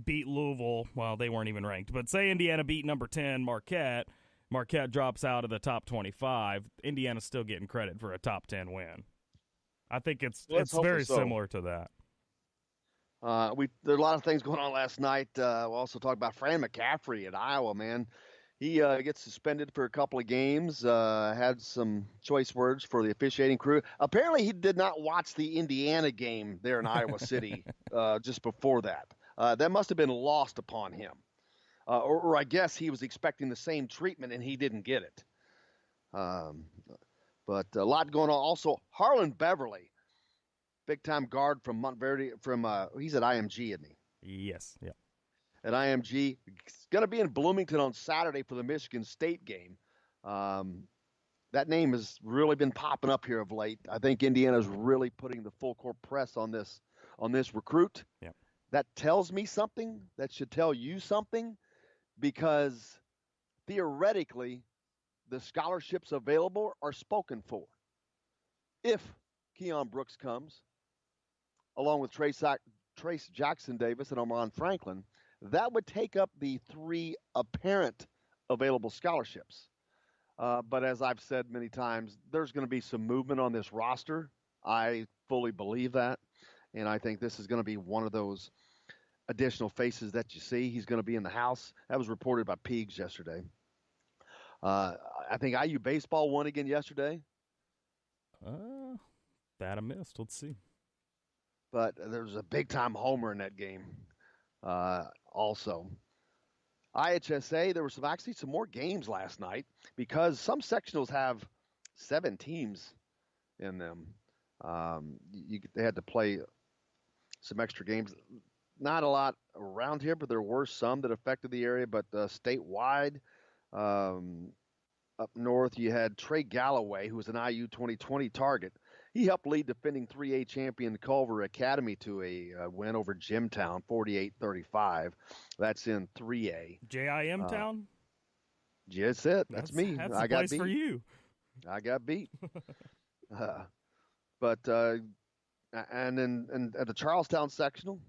beat Louisville, well, they weren't even ranked, but say Indiana beat number 10 Marquette drops out of the top 25, Indiana's still getting credit for a top 10 win. I think it's very similar to that. There are a lot of things going on last night. We'll also talk about Fran McCaffrey at Iowa, man. He gets suspended for a couple of games, had some choice words for the officiating crew. Apparently he did not watch the Indiana game there in Iowa City just before that. That must have been lost upon him. Or I guess he was expecting the same treatment and he didn't get it. But a lot going on. Also, Harlan Beverly, big-time guard from Monteverdi. He's at IMG, isn't he? Yes, yeah. At IMG. He's going to be in Bloomington on Saturday for the Michigan State game. That name has really been popping up here of late. I think Indiana's really putting the full-court press on this recruit. Yeah. That tells me something. That should tell you something, because theoretically the scholarships available are spoken for. If Keon Brooks comes, along with Trace Jackson Davis and Armaan Franklin, that would take up the 3 apparent available scholarships. But as I've said many times, there's going to be some movement on this roster. I fully believe that. And I think this is going to be one of those additional faces that you see. He's going to be in the house. That was reported by Peegs yesterday. I think IU baseball won again yesterday. That I missed. Let's see. But there's a big-time homer in that game also. IHSA, there were actually some more games last night because some sectionals have 7 teams in them. They had to play some extra games. Not a lot around here, but there were some that affected the area. But statewide, up north, you had Trey Galloway, who was an IU 2020 target. He helped lead defending 3A champion Culver Academy to a win over Jimtown, 48-35. That's in 3A. JIM Town? That's it. That's me. That's I the got place beat. for you. I got beat. And then at the Charlestown sectional,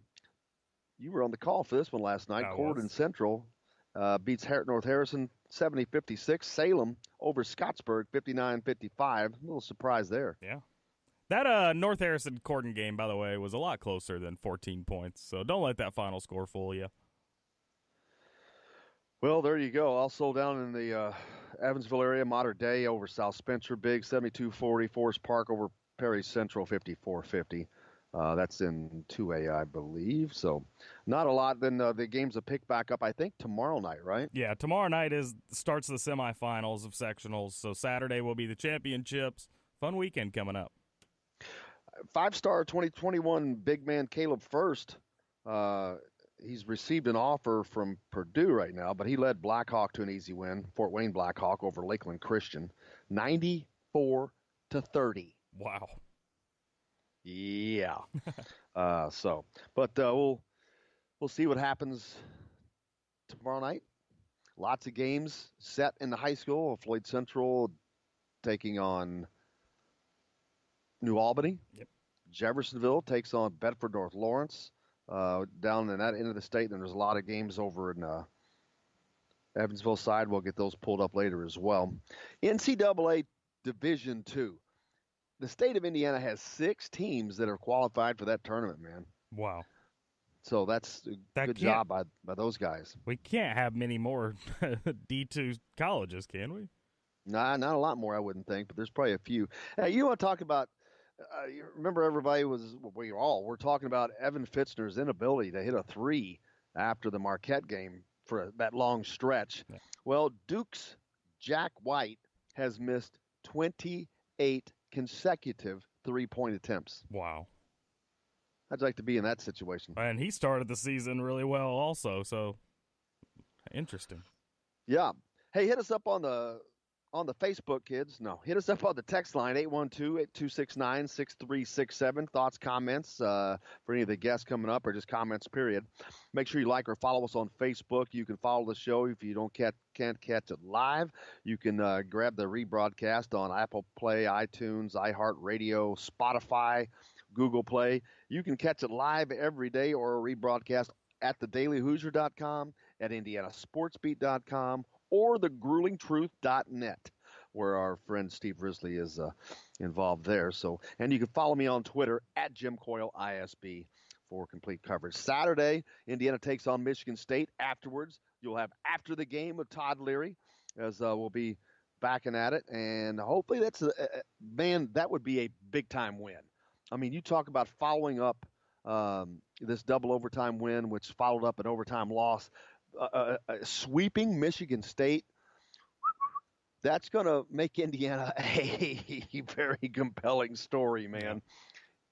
you were on the call for this one last night. Corydon Central beats North Harrison 70-56. Salem over Scottsburg 59-55. A little surprise there. Yeah. That North Harrison Corydon game, by the way, was a lot closer than 14 points. So don't let that final score fool you. Well, there you go. Also down in the Evansville area, Mater Dei over South Spencer, big 72-40. Forest Park over Perry Central 54-50. That's in 2A, I believe. So not a lot. Then the games will pick back up, I think, tomorrow night, right? Yeah, tomorrow night starts the semifinals of sectionals. So Saturday will be the championships. Fun weekend coming up. 5-star 2021 big man Caleb First. He's received an offer from Purdue right now, but he led Blackhawk to an easy win, Fort Wayne Blackhawk over Lakeland Christian, 94-30. Wow. Yeah. We'll see what happens tomorrow night. Lots of games set in the high school. Floyd Central taking on New Albany. Yep. Jeffersonville takes on Bedford North Lawrence. Down in that end of the state, and there's a lot of games over in Evansville side. We'll get those pulled up later as well. NCAA Division II. The state of Indiana has 6 teams that are qualified for that tournament, man. Wow. So that's a good job by those guys. We can't have many more D2 colleges, can we? Nah, not a lot more, I wouldn't think, but there's probably a few. You want to talk about? You remember, everybody we're talking about Evan Fitzner's inability to hit a 3 after the Marquette game for that long stretch. Yeah. Well, Duke's Jack White has missed 28 consecutive 3-point attempts. Wow. I'd like to be in that situation. And he started the season really well also, so interesting. Yeah. Hey, hit us up on the Facebook, kids. No, hit us up on the text line, 812-269-6367. Thoughts, comments for any of the guests coming up, or just comments, period. Make sure you like or follow us on Facebook. You can follow the show if you can't catch it live. You can grab the rebroadcast on Apple Play, iTunes, iHeartRadio, Spotify, Google Play. You can catch it live every day or rebroadcast at thedailyhoosier.com, at indianasportsbeat.com, or thegruelingtruth.net, where our friend Steve Risley is involved there. So, and you can follow me on Twitter at Jim Coyle ISB for complete coverage. Saturday, Indiana takes on Michigan State. Afterwards, you'll have After the Game with Todd Leary, as we'll be backing at it. And hopefully that would be a big-time win. I mean, you talk about following up this double overtime win, which followed up an overtime loss, sweeping Michigan State. That's going to make Indiana a very compelling story, man.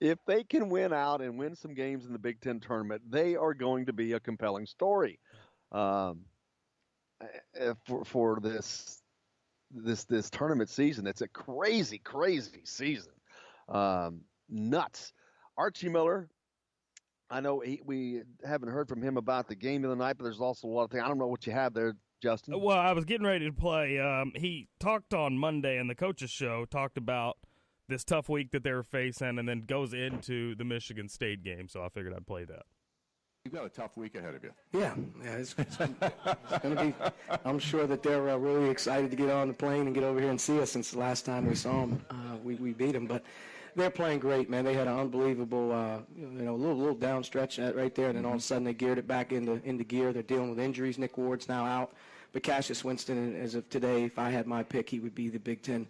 If they can win out and win some games in the Big Ten tournament, they are going to be a compelling story for this tournament season. It's a crazy, crazy season. Nuts. Archie Miller, I know we haven't heard from him about the game of the night, but there's also a lot of things. I don't know what you have there, Justin. Well, I was getting ready to play. He talked on Monday in the coaches show, talked about this tough week that they were facing, and then goes into the Michigan State game, so I figured I'd play that. You've got a tough week ahead of you. Yeah, it's going to be. I'm sure that they're really excited to get on the plane and get over here and see us. Since the last time we saw them, we beat them, but they're playing great, man. They had an unbelievable, little down stretch right there, and then all of a sudden they geared it back into gear. They're dealing with injuries. Nick Ward's now out, but Cassius Winston, as of today, if I had my pick, he would be the Big Ten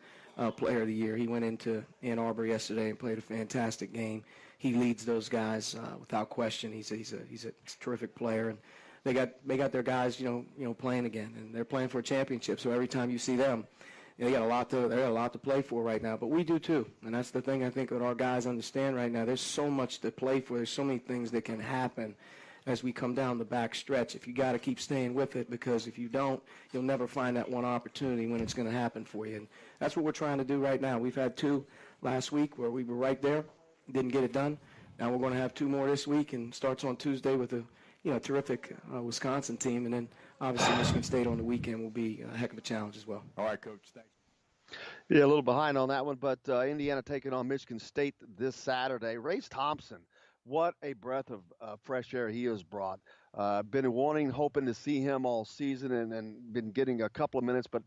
Player of the Year. He went into Ann Arbor yesterday and played a fantastic game. He leads those guys without question. He's a terrific player, and they got their guys, playing again, and they're playing for a championship. So every time you see them, they got a lot to play for right now, but we do too, and that's the thing I think that our guys understand right now. There's so much to play for. There's so many things that can happen as we come down the back stretch. If you got to keep staying with it, because if you don't, you'll never find that one opportunity when it's going to happen for you. And that's what we're trying to do right now. We've had 2 last week where we were right there, didn't get it done. Now we're going to have 2 more this week, and starts on Tuesday with a terrific Wisconsin team, and then obviously Michigan State on the weekend will be a heck of a challenge as well. All right, Coach. Thanks. Yeah, a little behind on that one, but Indiana taking on Michigan State this Saturday. Race Thompson, what a breath of fresh air he has brought. Been hoping to see him all season, and been getting a couple of minutes, but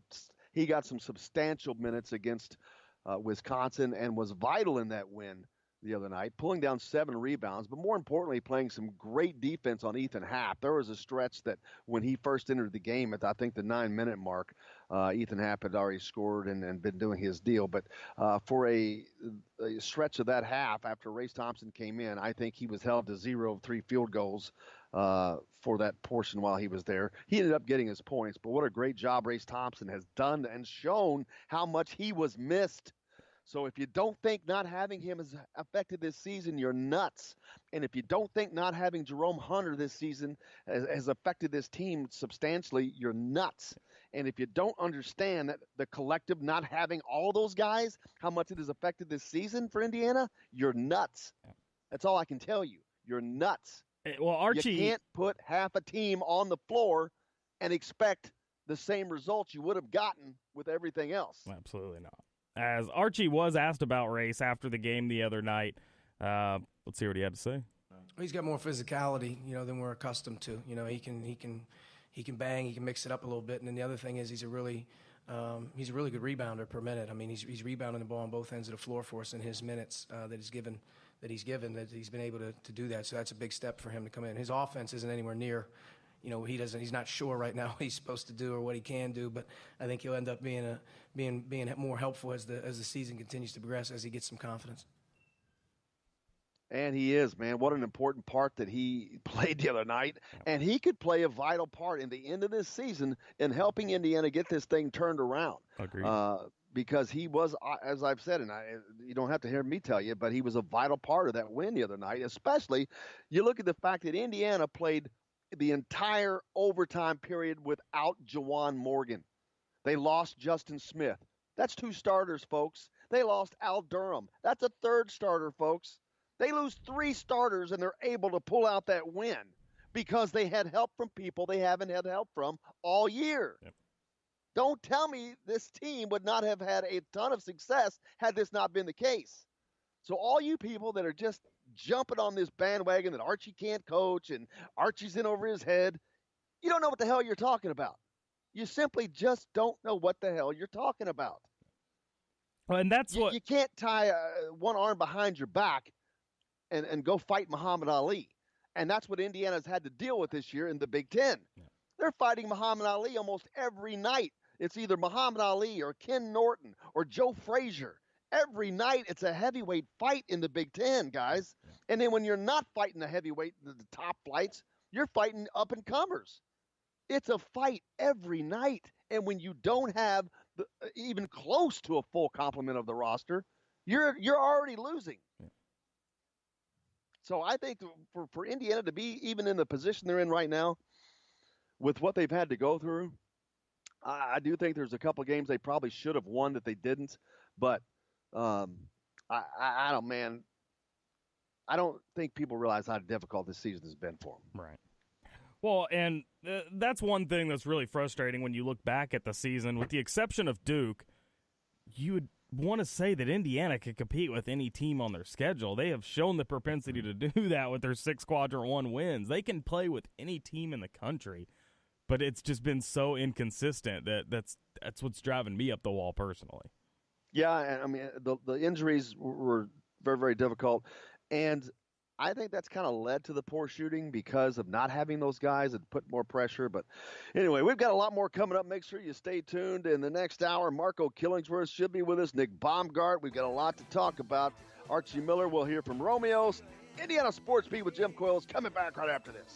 he got some substantial minutes against Wisconsin and was vital in that win the other night, pulling down 7 rebounds, but more importantly, playing some great defense on Ethan Happ. There was a stretch that when he first entered the game at, I think, the 9-minute mark, Ethan Happ had already scored and been doing his deal. But for a stretch of that half after Race Thompson came in, I think he was held to 0 of 3 field goals for that portion while he was there. He ended up getting his points, but what a great job Race Thompson has done and shown how much he was missed. So if you don't think not having him has affected this season, you're nuts. And if you don't think not having Jerome Hunter this season has affected this team substantially, you're nuts. And if you don't understand that the collective not having all those guys, how much it has affected this season for Indiana, you're nuts. That's all I can tell you. You're nuts. Well, Archie, you can't put half a team on the floor and expect the same results you would have gotten with everything else. Absolutely not. As Archie was asked about Race after the game the other night, let's hear what he had to say. He's got more physicality, than we're accustomed to. He can bang, he can mix it up a little bit, and then the other thing is he's a really good rebounder per minute. I mean, he's rebounding the ball on both ends of the floor for us in his minutes that he's given he's given, that he's been able to do that. So that's a big step for him to come in. His offense isn't anywhere near, he's not sure right now what he's supposed to do or what he can do, but I think he'll end up being more helpful as the season continues to progress, as he gets some confidence. And he is, man. What an important part that he played the other night. And he could play a vital part in the end of this season in helping Indiana get this thing turned around. Agreed. Because he was, as I've said, and you don't have to hear me tell you, but he was a vital part of that win the other night. Especially, you look at the fact that Indiana played the entire overtime period without Juwan Morgan. They lost Justin Smith. That's 2 starters, folks. They lost Al Durham. That's a 3rd starter, folks. They lose 3 starters, and they're able to pull out that win because they had help from people they haven't had help from all year. Yep. Don't tell me this team would not have had a ton of success had this not been the case. So all you people that are just jumping on this bandwagon that Archie can't coach and Archie's in over his head, you don't know what the hell you're talking about. You simply just don't know what the hell you're talking about. Well, and that's what you can't tie one arm behind your back and go fight Muhammad Ali. And that's what Indiana's had to deal with this year in the Big Ten. Yeah. They're fighting Muhammad Ali almost every night. It's either Muhammad Ali or Ken Norton or Joe Frazier. Every night it's a heavyweight fight in the Big Ten, guys. Yeah. And then when you're not fighting the heavyweight, the top flights, you're fighting up-and-comers. It's a fight every night. And when you don't have even close to a full complement of the roster, you're already losing. Yeah. So I think for Indiana to be even in the position they're in right now, with what they've had to go through, I do think there's a couple games they probably should have won that they didn't. But I don't think people realize how difficult this season has been for them. Right. Well, and that's one thing that's really frustrating when you look back at the season. With the exception of Duke, you would want to say that Indiana could compete with any team on their schedule. They have shown the propensity to do that with their 6 quadrant 1 wins. They can play with any team in the country, but it's just been so inconsistent that's what's driving me up the wall personally. Yeah, and I mean the injuries were very, very difficult, and I think that's kind of led to the poor shooting because of not having those guys and put more pressure. But anyway, we've got a lot more coming up. Make sure you stay tuned. In the next hour, Marco Killingsworth should be with us. Nick Baumgart. We've got a lot to talk about. Archie Miller. We'll hear from Romeo's. Indiana Sports Beat with Jim Coyle is coming back right after this.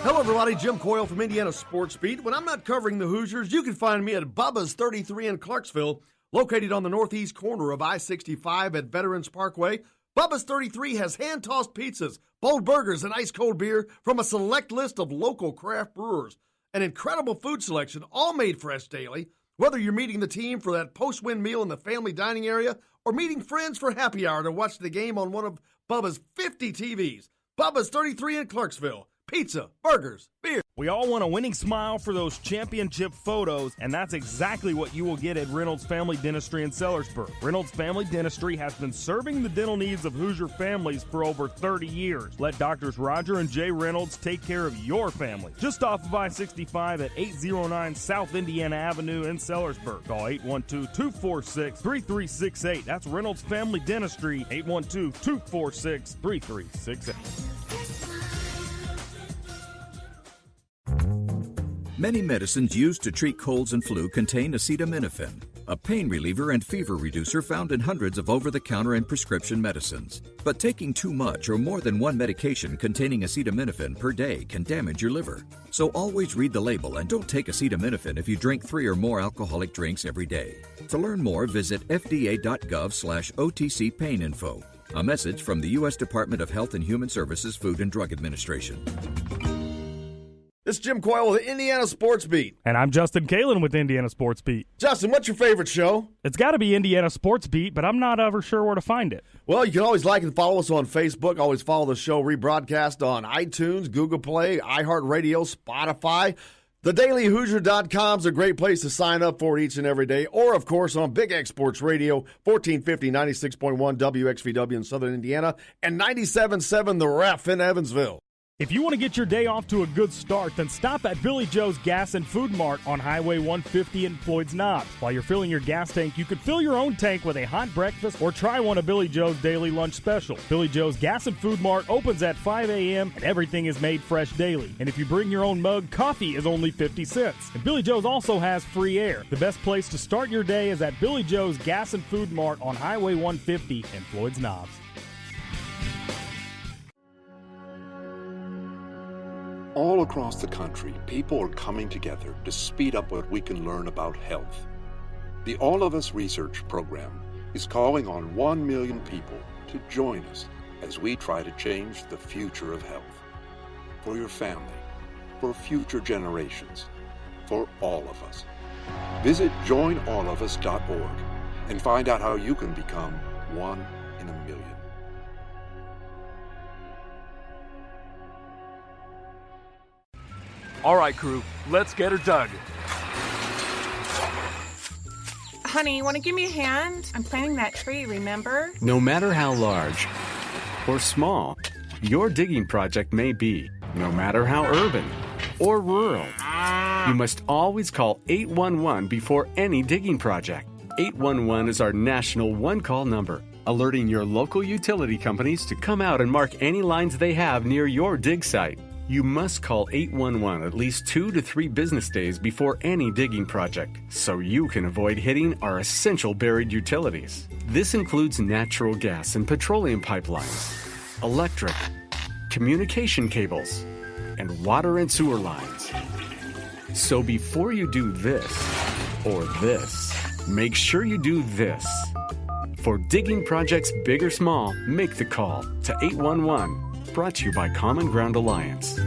Hello, everybody. Jim Coyle from Indiana Sports Beat. When I'm not covering the Hoosiers, you can find me at Bubba's 33 in Clarksville, located on the northeast corner of I-65 at Veterans Parkway. Bubba's 33 has hand-tossed pizzas, bold burgers, and ice-cold beer from a select list of local craft brewers. An incredible food selection, all made fresh daily. Whether you're meeting the team for that post-win meal in the family dining area or meeting friends for happy hour to watch the game on one of Bubba's 50 TVs. Bubba's 33 in Clarksville. Pizza, burgers, beer. We all want a winning smile for those championship photos, and that's exactly what you will get at Reynolds Family Dentistry in Sellersburg. Reynolds Family Dentistry has been serving the dental needs of Hoosier families for over 30 years. Let Doctors Roger and Jay Reynolds take care of your family. Just off of I-65 at 809 South Indiana Avenue in Sellersburg. Call 812-246-3368. That's Reynolds Family Dentistry, 812-246-3368. Many medicines used to treat colds and flu contain acetaminophen, a pain reliever and fever reducer found in hundreds of over-the-counter and prescription medicines. But taking too much or more than one medication containing acetaminophen per day can damage your liver. So always read the label and don't take acetaminophen if you drink 3 or more alcoholic drinks every day. To learn more, visit fda.gov/OTC pain info. A message from the U.S. Department of Health and Human Services Food and Drug Administration. This is Jim Coyle with Indiana Sports Beat. And I'm Justin Kalen with Indiana Sports Beat. Justin, what's your favorite show? It's got to be Indiana Sports Beat, but I'm not ever sure where to find it. Well, you can always like and follow us on Facebook. Always follow the show rebroadcast on iTunes, Google Play, iHeartRadio, Spotify. TheDailyHoosier.com is a great place to sign up for each and every day. Or, of course, on Big X Sports Radio, 1450, 96.1 WXVW in Southern Indiana, and 97.7 The Ref in Evansville. If you want to get your day off to a good start, then stop at Billy Joe's Gas and Food Mart on Highway 150 in Floyd's Knobs. While you're filling your gas tank, you could fill your own tank with a hot breakfast or try one of Billy Joe's daily lunch special. Billy Joe's Gas and Food Mart opens at 5 a.m. and everything is made fresh daily. And if you bring your own mug, coffee is only 50 cents. And Billy Joe's also has free air. The best place to start your day is at Billy Joe's Gas and Food Mart on Highway 150 in Floyd's Knobs. All across the country, people are coming together to speed up what we can learn about health. The All of Us Research Program is calling on 1 million people to join us as we try to change the future of health. For your family, for future generations, for all of us. Visit joinallofus.org and find out how you can become one in a million. All right, crew, let's get her dug. Honey, want to give me a hand? I'm planting that tree, remember? No matter how large or small your digging project may be, no matter how urban or rural, you must always call 811 before any digging project. 811 is our national one-call number, alerting your local utility companies to come out and mark any lines they have near your dig site. You must call 811 at least 2 to 3 business days before any digging project, so you can avoid hitting our essential buried utilities. This includes natural gas and petroleum pipelines, electric, communication cables, and water and sewer lines. So before you do this or this, make sure you do this. For digging projects big or small, make the call to 811. Brought to you by Common Ground Alliance.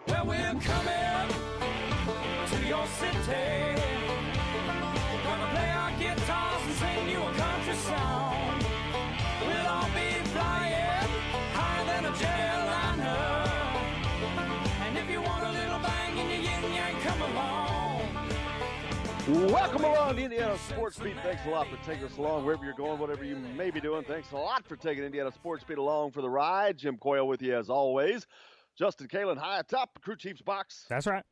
Well, we're coming to your city. Gonna play our guitars and sing you a country song. We'll all be flying higher than a jetliner. And if you want a little bang in your yin yang, come along. Welcome along to Indiana Sports Beat. Thanks a lot for taking us along wherever you're going, whatever you may be doing. Thanks a lot for taking Indiana Sports Beat along for the ride. Jim Coyle with you as always. Justin Kalen high atop the crew chief's box. That's right.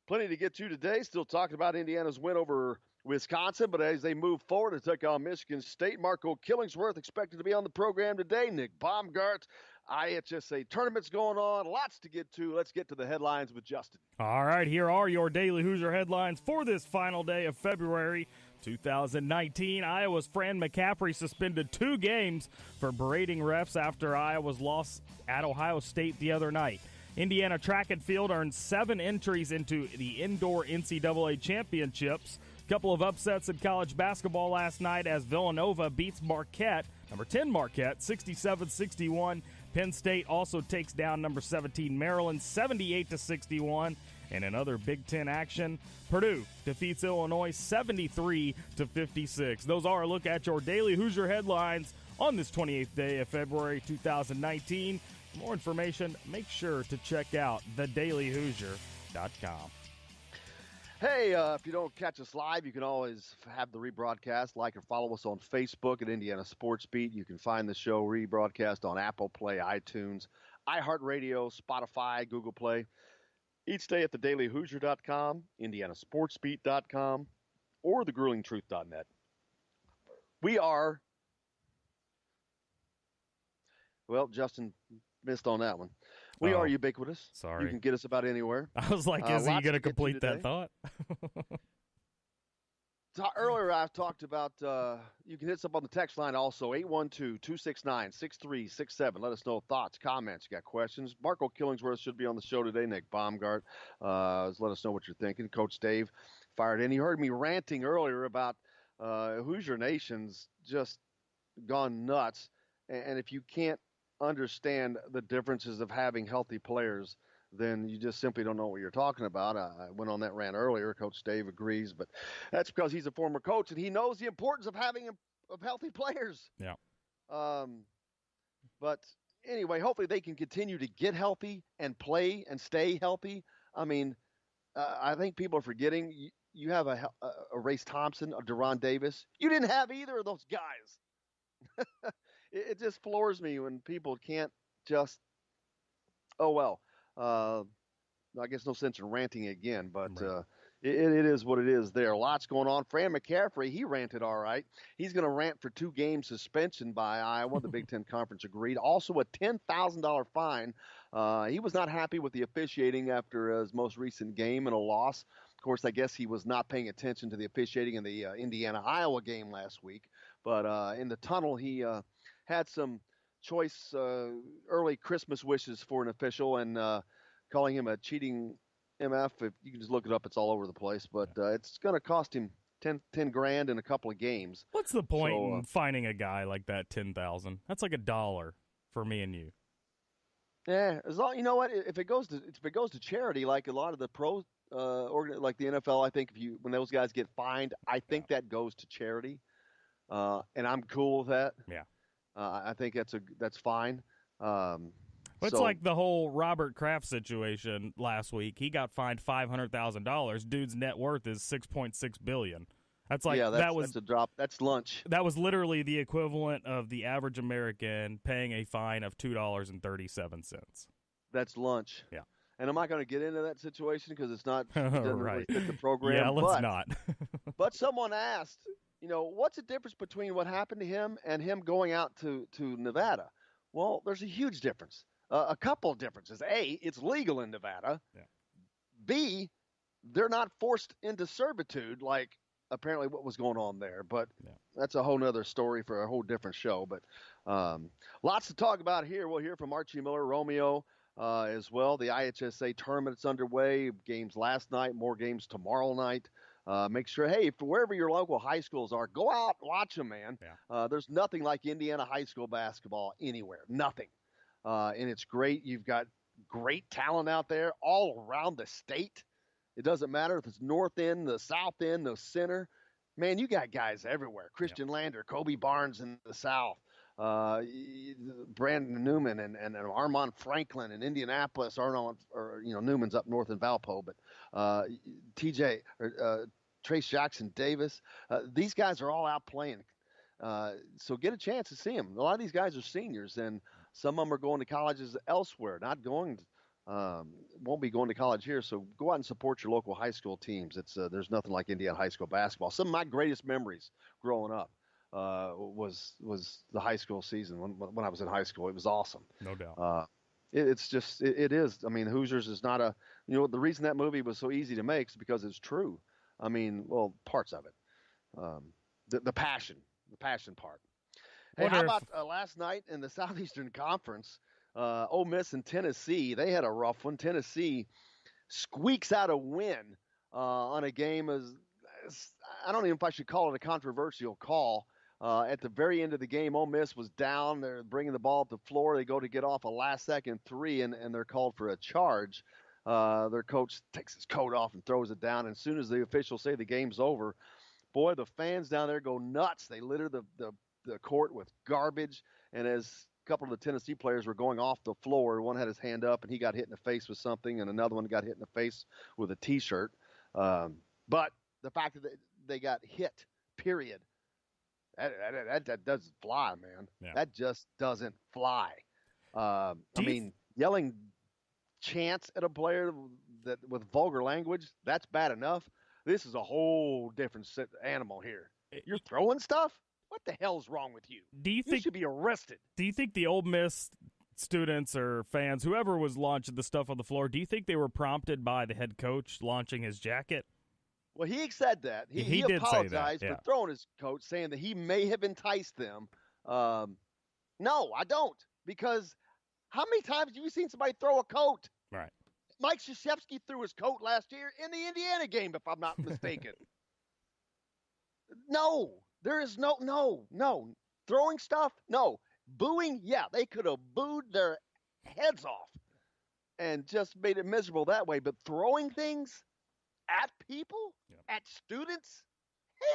Plenty to get to today. Still talking about Indiana's win over Wisconsin, but as they move forward to take on Michigan State, Marco Killingsworth expected to be on the program today. Nick Baumgart, IHSA tournaments going on. Lots to get to. Let's get to the headlines with Justin. All right, here are your Daily Hoosier headlines for this final day of February 2019. Iowa's Fran McCaffrey suspended 2 games for berating refs after Iowa's loss at Ohio State the other night. Indiana track and field earned 7 entries into the indoor NCAA championships. Couple of upsets in college basketball last night as Villanova beats Marquette, number 10 Marquette, 67-61. Penn State also takes down number 17 Maryland, 78-61. And in other Big Ten action, Purdue defeats Illinois 73-56. Those are a look at your Daily Hoosier headlines on this 28th day of February 2019. For more information, make sure to check out thedailyhoosier.com. Hey, if you don't catch us live, you can always have the rebroadcast. Like or follow us on Facebook at Indiana Sports Beat. You can find the show rebroadcast on Apple Play, iTunes, iHeartRadio, Spotify, Google Play. Each day at thedailyhoosier.com, indianasportsbeat.com, or thegruelingtruth.net. We are, well, Justin missed on that one. We are ubiquitous. Sorry. You can get us about anywhere. I was like, is he going to complete that thought? Earlier I talked about, you can hit us up on the text line also, 812-269-6367. Let us know thoughts, comments, you got questions. Marco Killingsworth should be on the show today. Nick Baumgart, let us know what you're thinking. Coach Dave fired in. He heard me ranting earlier about Hoosier Nation's just gone nuts. And if you can't understand the differences of having healthy players, then you just simply don't know what you're talking about. I went on that rant earlier. Coach Dave agrees, but that's because he's a former coach and he knows the importance of having of healthy players. Yeah. But anyway, hopefully they can continue to get healthy and play and stay healthy. I mean, I think people are forgetting you have a Race Thompson, a Deron Davis. You didn't have either of those guys. It just floors me when people can't just, oh, well, I guess no sense in ranting again, but it is what it is there. Lots going on. Fran McCaffrey, he ranted all right. He's going to rant for 2-game suspension by Iowa. The Big Ten Conference agreed. Also a $10,000 fine. He was not happy with the officiating after his most recent game and a loss. Of course, I guess he was not paying attention to the officiating in the Indiana-Iowa game last week. But in the tunnel, he had some choice early Christmas wishes for an official and calling him a cheating MF. If you can just look it up, it's all over the place. But it's going to cost him $10,000 in a couple of games. What's the point in finding a guy like that $10,000? That's like $1 for me and you. Yeah, as long, you know what? If it goes to charity, like a lot of the pro like the NFL, I think when those guys get fined, I think that goes to charity, and I'm cool with that. Yeah, I think that's fine. It's like the whole Robert Kraft situation last week. He got fined $500,000. Dude's net worth is $6.6 billion. That's like that's a drop. That's lunch. That was literally the equivalent of the average American paying a fine of $2.37. That's lunch. Yeah. And I'm not going to get into that situation because it doesn't really fit the program. Yeah, let's not. But someone asked, what's the difference between what happened to him and him going out to Nevada? Well, there's a huge difference. A couple of differences. A, it's legal in Nevada. Yeah. B, they're not forced into servitude like apparently what was going on there. But that's a whole nother story for a whole different show. But lots to talk about here. We'll hear from Archie Miller, Romeo as well. The IHSA tournament's underway. Games last night, more games tomorrow night. Make sure, hey, wherever your local high schools are, go out, watch them, man. Yeah. There's nothing like Indiana high school basketball anywhere. Nothing. And it's great. You've got great talent out there all around the state. It doesn't matter if it's north end, the south end, the center. Man, you got guys everywhere. Christian Lander, Kobe Barnes in the south, Brandon Newman and Armand Franklin in Indianapolis. Newman's up north in Valpo, but Trace Jackson Davis. These guys are all out playing. So get a chance to see them. A lot of these guys are seniors, and some of them are going to colleges elsewhere, won't be going to college here. So go out and support your local high school teams. There's nothing like Indiana high school basketball. Some of my greatest memories growing up was the high school season when I was in high school. It was awesome. No doubt. It is. I mean, Hoosiers is not the reason that movie was so easy to make is because it's true. I mean, well, parts of it. The passion part. Hey, how about last night in the Southeastern Conference, Ole Miss and Tennessee? They had a rough one. Tennessee squeaks out a win on a game I don't even know if I should call it a controversial call. At the very end of the game, Ole Miss was down. They're bringing the ball up the floor. They go to get off a last-second three, and they're called for a charge. Their coach takes his coat off and throws it down. And as soon as the officials say the game's over, boy, the fans down there go nuts. They litter the court with garbage. And as a couple of the Tennessee players were going off the floor, one had his hand up, and he got hit in the face with something, and another one got hit in the face with a T-shirt. But the fact that they got hit, period, that doesn't fly, man. Yeah. That just doesn't fly. Yelling chants at a player with vulgar language, that's bad enough. This is a whole different animal here. You're throwing stuff? What the hell's wrong with you? You should be arrested. Do you think the Ole Miss students or fans, whoever was launching the stuff on the floor, do you think they were prompted by the head coach launching his jacket? Well, he said that. He did apologized say that, for throwing his coat, saying that he may have enticed them. No, I don't. Because how many times have you seen somebody throw a coat? Right. Mike Krzyzewski threw his coat last year in the Indiana game, if I'm not mistaken. No. There is no. Throwing stuff? No. Booing? Yeah, they could have booed their heads off and just made it miserable that way. But throwing things at people? At students?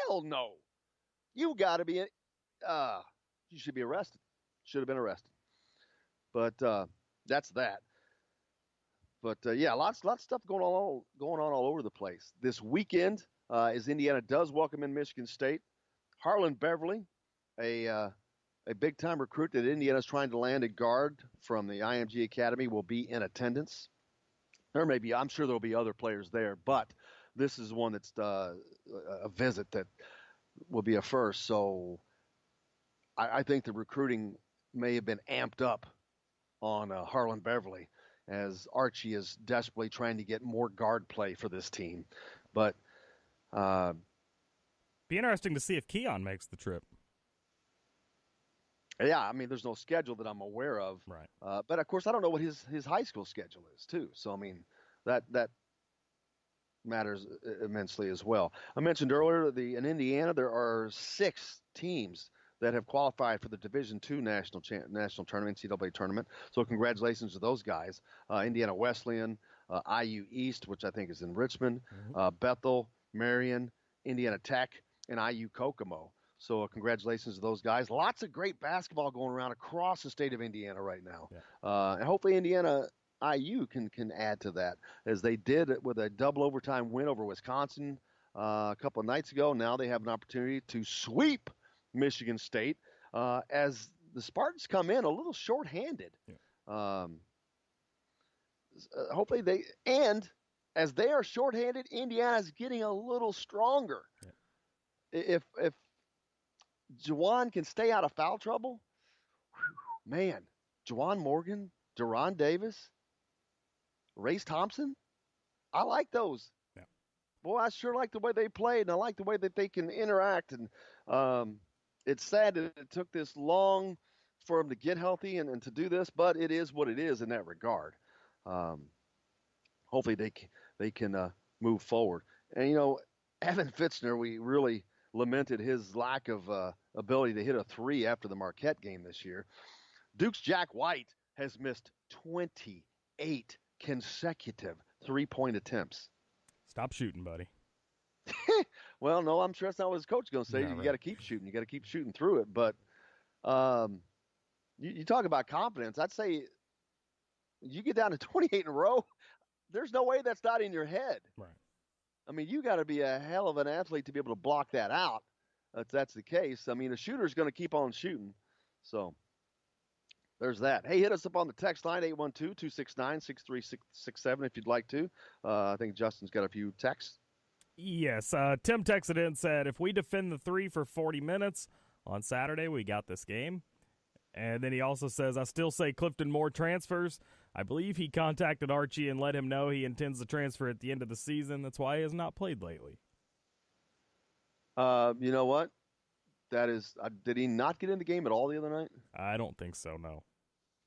Hell no. You got to be you should be arrested. Should have been arrested. But that's that. But yeah, lots of stuff going on all over the place. This weekend, as Indiana does welcome in Michigan State, Harlan Beverly, a big-time recruit that Indiana's trying to land a guard from the IMG Academy, will be in attendance. I'm sure there'll be other players there, but this is one that's a visit that will be a first. So I think the recruiting may have been amped up on Harlan Beverly, as Archie is desperately trying to get more guard play for this team. But be interesting to see if Keon makes the trip. Yeah, I mean, there's no schedule that I'm aware of. Right. But, of course, I don't know what his high school schedule is, too. So, I mean, that matters immensely as well. I mentioned earlier in Indiana there are 6 teams that have qualified for the Division II national tournament, NCAA tournament. So congratulations to those guys. Indiana Wesleyan, IU East, which I think is in Richmond, Bethel, Marion, Indiana Tech, and IU Kokomo. So congratulations to those guys. Lots of great basketball going around across the state of Indiana right now. Yeah. And hopefully Indiana IU can add to that, as they did with a double overtime win over Wisconsin a couple of nights ago. Now they have an opportunity to sweep Michigan State as the Spartans come in a little shorthanded. Yeah. Hopefully as they are shorthanded, Indiana's getting a little stronger. Yeah. If Juwan can stay out of foul trouble, man, Juwan Morgan, Deron Davis, Race Thompson, I like those. Yeah. Boy, I sure like the way they played, and I like the way that they can interact. And it's sad that it took this long for them to get healthy and to do this, but it is what it is in that regard. Hopefully they can move forward. And, Evan Fitzner, we really lamented his lack of ability to hit a 3 after the Marquette game this year. Duke's Jack White has missed 28 consecutive 3-point attempts. Stop shooting, buddy. Well, no, I'm sure that's not what his coach is going to say. You got to keep shooting. You got to keep shooting through it. But you talk about confidence. I'd say you get down to 28 in a row, there's no way that's not in your head. Right. I mean, you got to be a hell of an athlete to be able to block that out. If that's the case. I mean, a shooter's going to keep on shooting. So there's that. Hey, hit us up on the text line, 812-269-6367 if you'd like to. I think Justin's got a few texts. Yes. Tim texted in and said, if we defend the 3 for 40 minutes on Saturday, we got this game. And then he also says, I still say Clifton Moore transfers. I believe he contacted Archie and let him know he intends to transfer at the end of the season. That's why he has not played lately. You know what? That is, did he not get in the game at all the other night? I don't think so, no.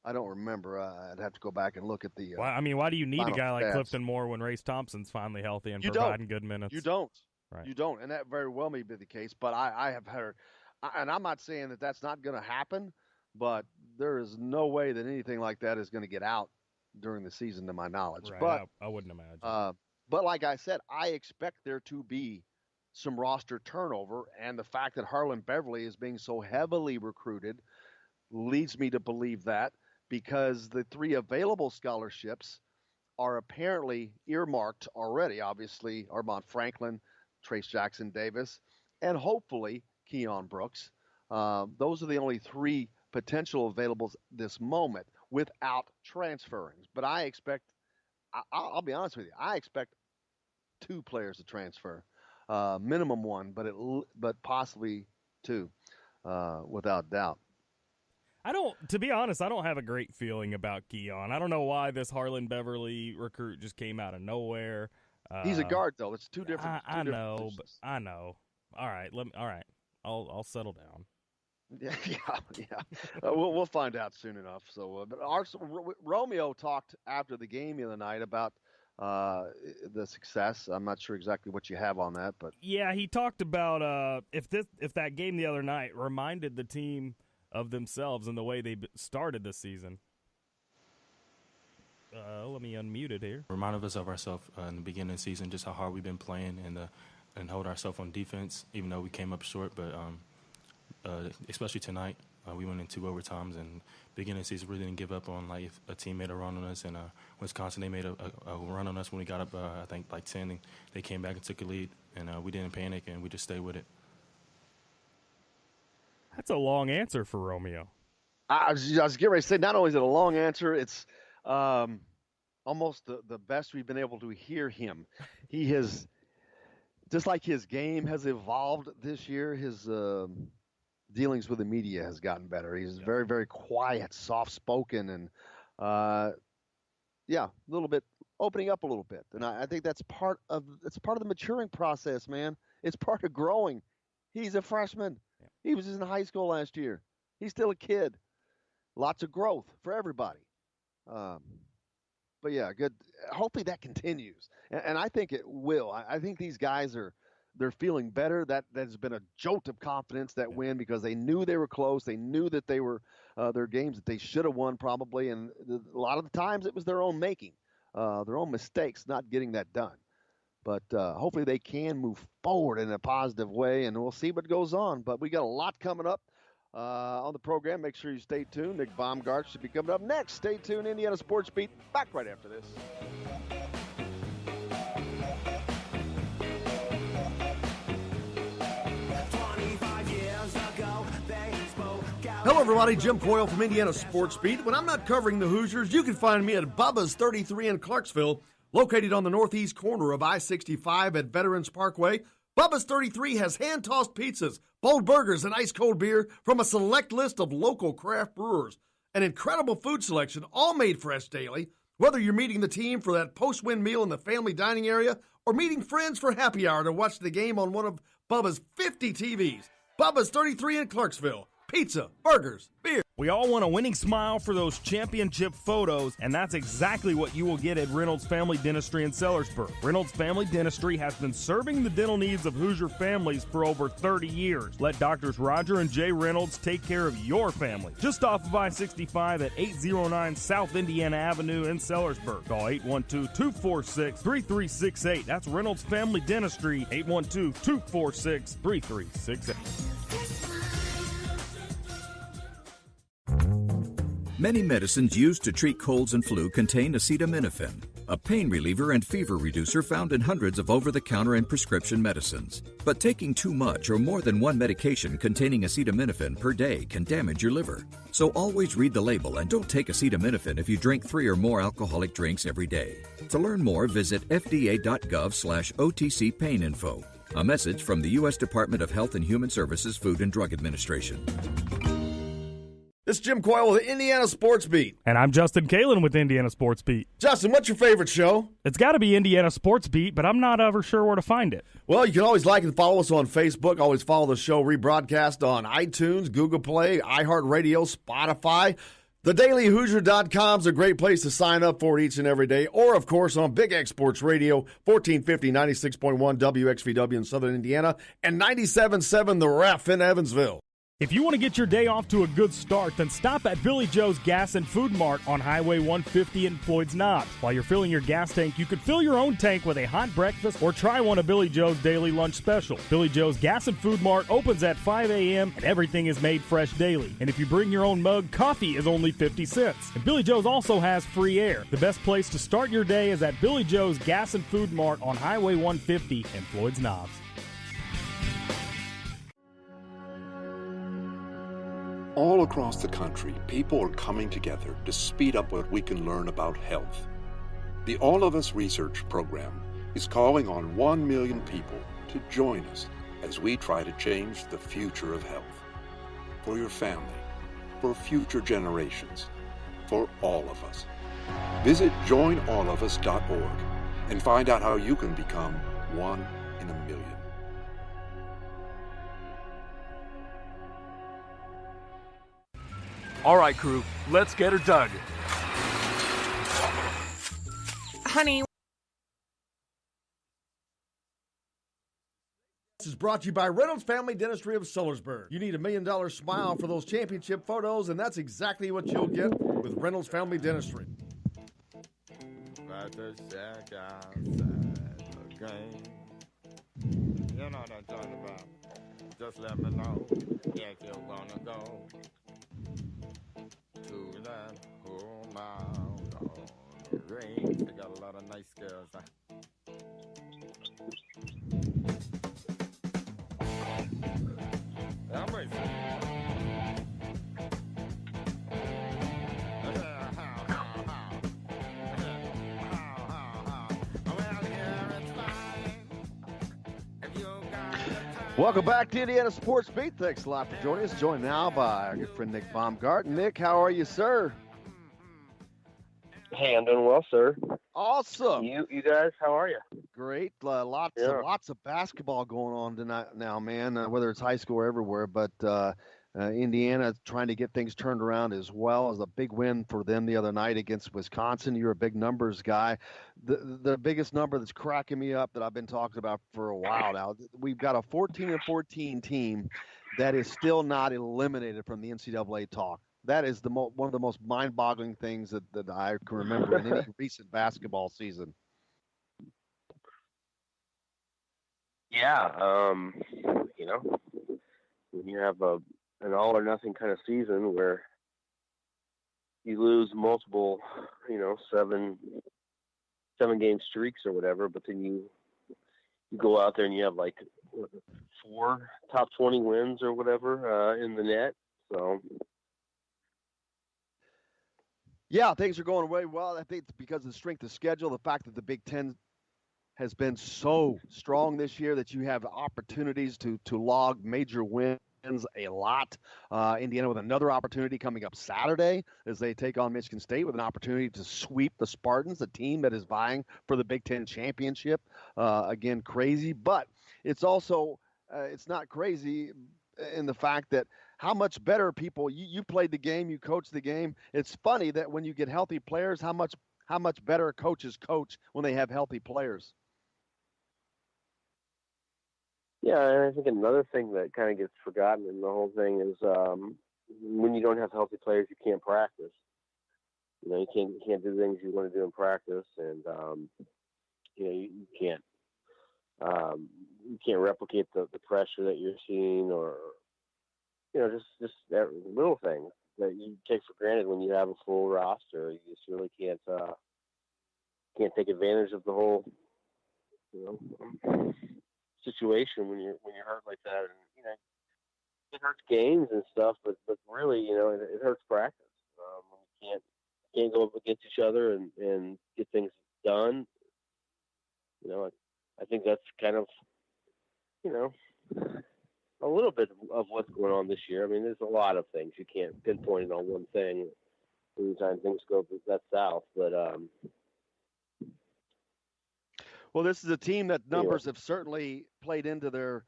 I don't remember. I'd have to go back and look at the why do you need a guy like stats. Clifton Moore when Race Thompson's finally healthy and providing good minutes? You don't. Right. You don't, and that very well may be the case. But I have heard, and I'm not saying that that's not going to happen, but there is no way that anything like that is going to get out during the season, to my knowledge. Right. But I wouldn't imagine. But like I said, I expect there to be some roster turnover, and the fact that Harlan Beverly is being so heavily recruited leads me to believe that, because the 3 available scholarships are apparently earmarked already. Obviously, Armand Franklin, Trace Jackson Davis, and hopefully Keon Brooks. Those are the only 3 potential availables this moment without transferring. But I expect, I'll be honest with you, I expect 2 players to transfer. Minimum 1, but possibly 2, without doubt. To be honest, I don't have a great feeling about Keon. I don't know why this Harlan Beverly recruit just came out of nowhere. He's a guard, though. It's two different. I know, but I know. All right, I'll settle down. Yeah. We'll find out soon enough. So, but Romeo talked after the game the other night about the success. I'm not sure exactly what you have on that, but yeah, he talked about if that game the other night reminded the team of themselves and the way they started this season. Let me unmute it here. Reminded us of ourselves in the beginning of the season, just how hard we've been playing and hold ourselves on defense, even though we came up short. But especially tonight, We went in 2 overtimes, and beginning of the season really didn't give up on like if a team made a run on us. And Wisconsin, they made a run on us when we got up, I think, like 10. And they came back and took a lead, and we didn't panic, and we just stayed with it. That's a long answer for Romeo. I was getting ready to say, not only is it a long answer, it's almost the best we've been able to hear him. He has, just like his game has evolved this year, his dealings with the media has gotten better. He's very, very quiet, soft-spoken, and, a little bit, opening up a little bit. And I think that's part of the maturing process, man. It's part of growing. He's a freshman. He was in high school last year. He's still a kid. Lots of growth for everybody. But yeah, good. Hopefully that continues, and I think it will. I think these guys they're feeling better. That's been a jolt of confidence, that win, because they knew they were close. They knew that they were their games that they should have won probably, and a lot of the times it was their own making, their own mistakes not getting that done. But hopefully they can move forward in a positive way, and we'll see what goes on. But we got a lot coming up on the program. Make sure you stay tuned. Nick Baumgart should be coming up next. Stay tuned. Indiana Sports Beat, back right after this. Hello, everybody. Jim Coyle from Indiana Sports Beat. When I'm not covering the Hoosiers, you can find me at Bubba's 33 in Clarksville, located on the northeast corner of I-65 at Veterans Parkway. Bubba's 33 has hand-tossed pizzas, bold burgers, and ice-cold beer from a select list of local craft brewers. An incredible food selection, all made fresh daily. Whether you're meeting the team for that post-win meal in the family dining area or meeting friends for happy hour to watch the game on one of Bubba's 50 TVs. Bubba's 33 in Clarksville. Pizza, burgers, beer. We all want a winning smile for those championship photos, and that's exactly what you will get at Reynolds Family Dentistry in Sellersburg. Reynolds Family Dentistry has been serving the dental needs of Hoosier families for over 30 years. Let Doctors Roger and Jay Reynolds take care of your family. Just off of I-65 at 809 South Indiana Avenue in Sellersburg. Call 812-246-3368. That's Reynolds Family Dentistry, 812-246-3368. Many medicines used to treat colds and flu contain acetaminophen, a pain reliever and fever reducer found in hundreds of over-the-counter and prescription medicines. But taking too much or more than one medication containing acetaminophen per day can damage your liver. So always read the label and don't take acetaminophen if you drink 3 or more alcoholic drinks every day. To learn more, visit fda.gov/OTC pain info. A message from the U.S. Department of Health and Human Services Food and Drug Administration. This is Jim Coyle with Indiana Sports Beat. And I'm Justin Kalen with Indiana Sports Beat. Justin, what's your favorite show? It's got to be Indiana Sports Beat, but I'm not ever sure where to find it. Well, you can always like and follow us on Facebook. Always follow the show rebroadcast on iTunes, Google Play, iHeartRadio, Spotify. TheDailyHoosier.com is a great place to sign up for it each and every day. Or, of course, on Big X Sports Radio, 1450, 96.1 WXVW in Southern Indiana, and 97.7 The Ref in Evansville. If you want to get your day off to a good start, then stop at Billy Joe's Gas and Food Mart on Highway 150 in Floyd's Knobs. While you're filling your gas tank, you could fill your own tank with a hot breakfast or try one of Billy Joe's daily lunch special. Billy Joe's Gas and Food Mart opens at 5 a.m. and everything is made fresh daily. And if you bring your own mug, coffee is only 50 cents. And Billy Joe's also has free air. The best place to start your day is at Billy Joe's Gas and Food Mart on Highway 150 in Floyd's Knobs. All across the country, people are coming together to speed up what we can learn about health. The All of Us Research Program is calling on 1 million people to join us as we try to change the future of health. For your family, for future generations, for all of us. Visit joinallofus.org and find out how you can become 1 in a million. All right, crew, let's get her dug. Honey. This is brought to you by Reynolds Family Dentistry of Sellersburg. You need $1 million smile for those championship photos, and that's exactly what you'll get with Reynolds Family Dentistry. About to check outside the game. You know what I'm talking about. Just let me know if you're gonna go. that. Oh my God. Range, they got a lot of nice girls. I'm racing. Welcome back to Indiana Sports Beat. Thanks a lot for joining us. Joined now by our good friend Nick Baumgarten. Nick, how are you, sir? Hey, I'm doing well, sir. Awesome. You guys, how are you? Great. Lots of basketball going on tonight now, man. Whether it's high school or everywhere, but Indiana trying to get things turned around as well. As a big win for them the other night against Wisconsin. You're a big numbers guy. The biggest number that's cracking me up that I've been talking about for a while now. We've got a 14-14 team that is still not eliminated from the NCAA talk. That is one of the most mind-boggling things that I can remember in any recent basketball season. Yeah, when you have an all or nothing kind of season where you lose multiple, 7 game streaks or whatever, but then you go out there and you have like 4 top 20 wins or whatever in the net. So. Yeah, things are going way well. I think it's because of the strength of schedule, the fact that the Big Ten has been so strong this year that you have opportunities to log major wins a lot. Indiana with another opportunity coming up Saturday as they take on Michigan State with an opportunity to sweep the Spartans, a team that is vying for the Big Ten championship. Again, crazy, but it's also it's not crazy in the fact that how much better people you played the game, you coached the game. It's funny that when you get healthy players, how much better coaches coach when they have healthy players. Yeah, and I think another thing that kind of gets forgotten in the whole thing is when you don't have healthy players, you can't practice. You can't do things you want to do in practice, and you can't replicate the pressure that you're seeing, or just that little things that you take for granted when you have a full roster. You just really can't take advantage of the whole situation when you're hurt like that. And it hurts games and stuff, but really it hurts practice. When you can't go up against each other and get things done. I think that's kind of a little bit of what's going on this year. I mean, there's a lot of things. You can't pinpoint it on one thing anytime things go that south. But well, this is a team that numbers have certainly played into their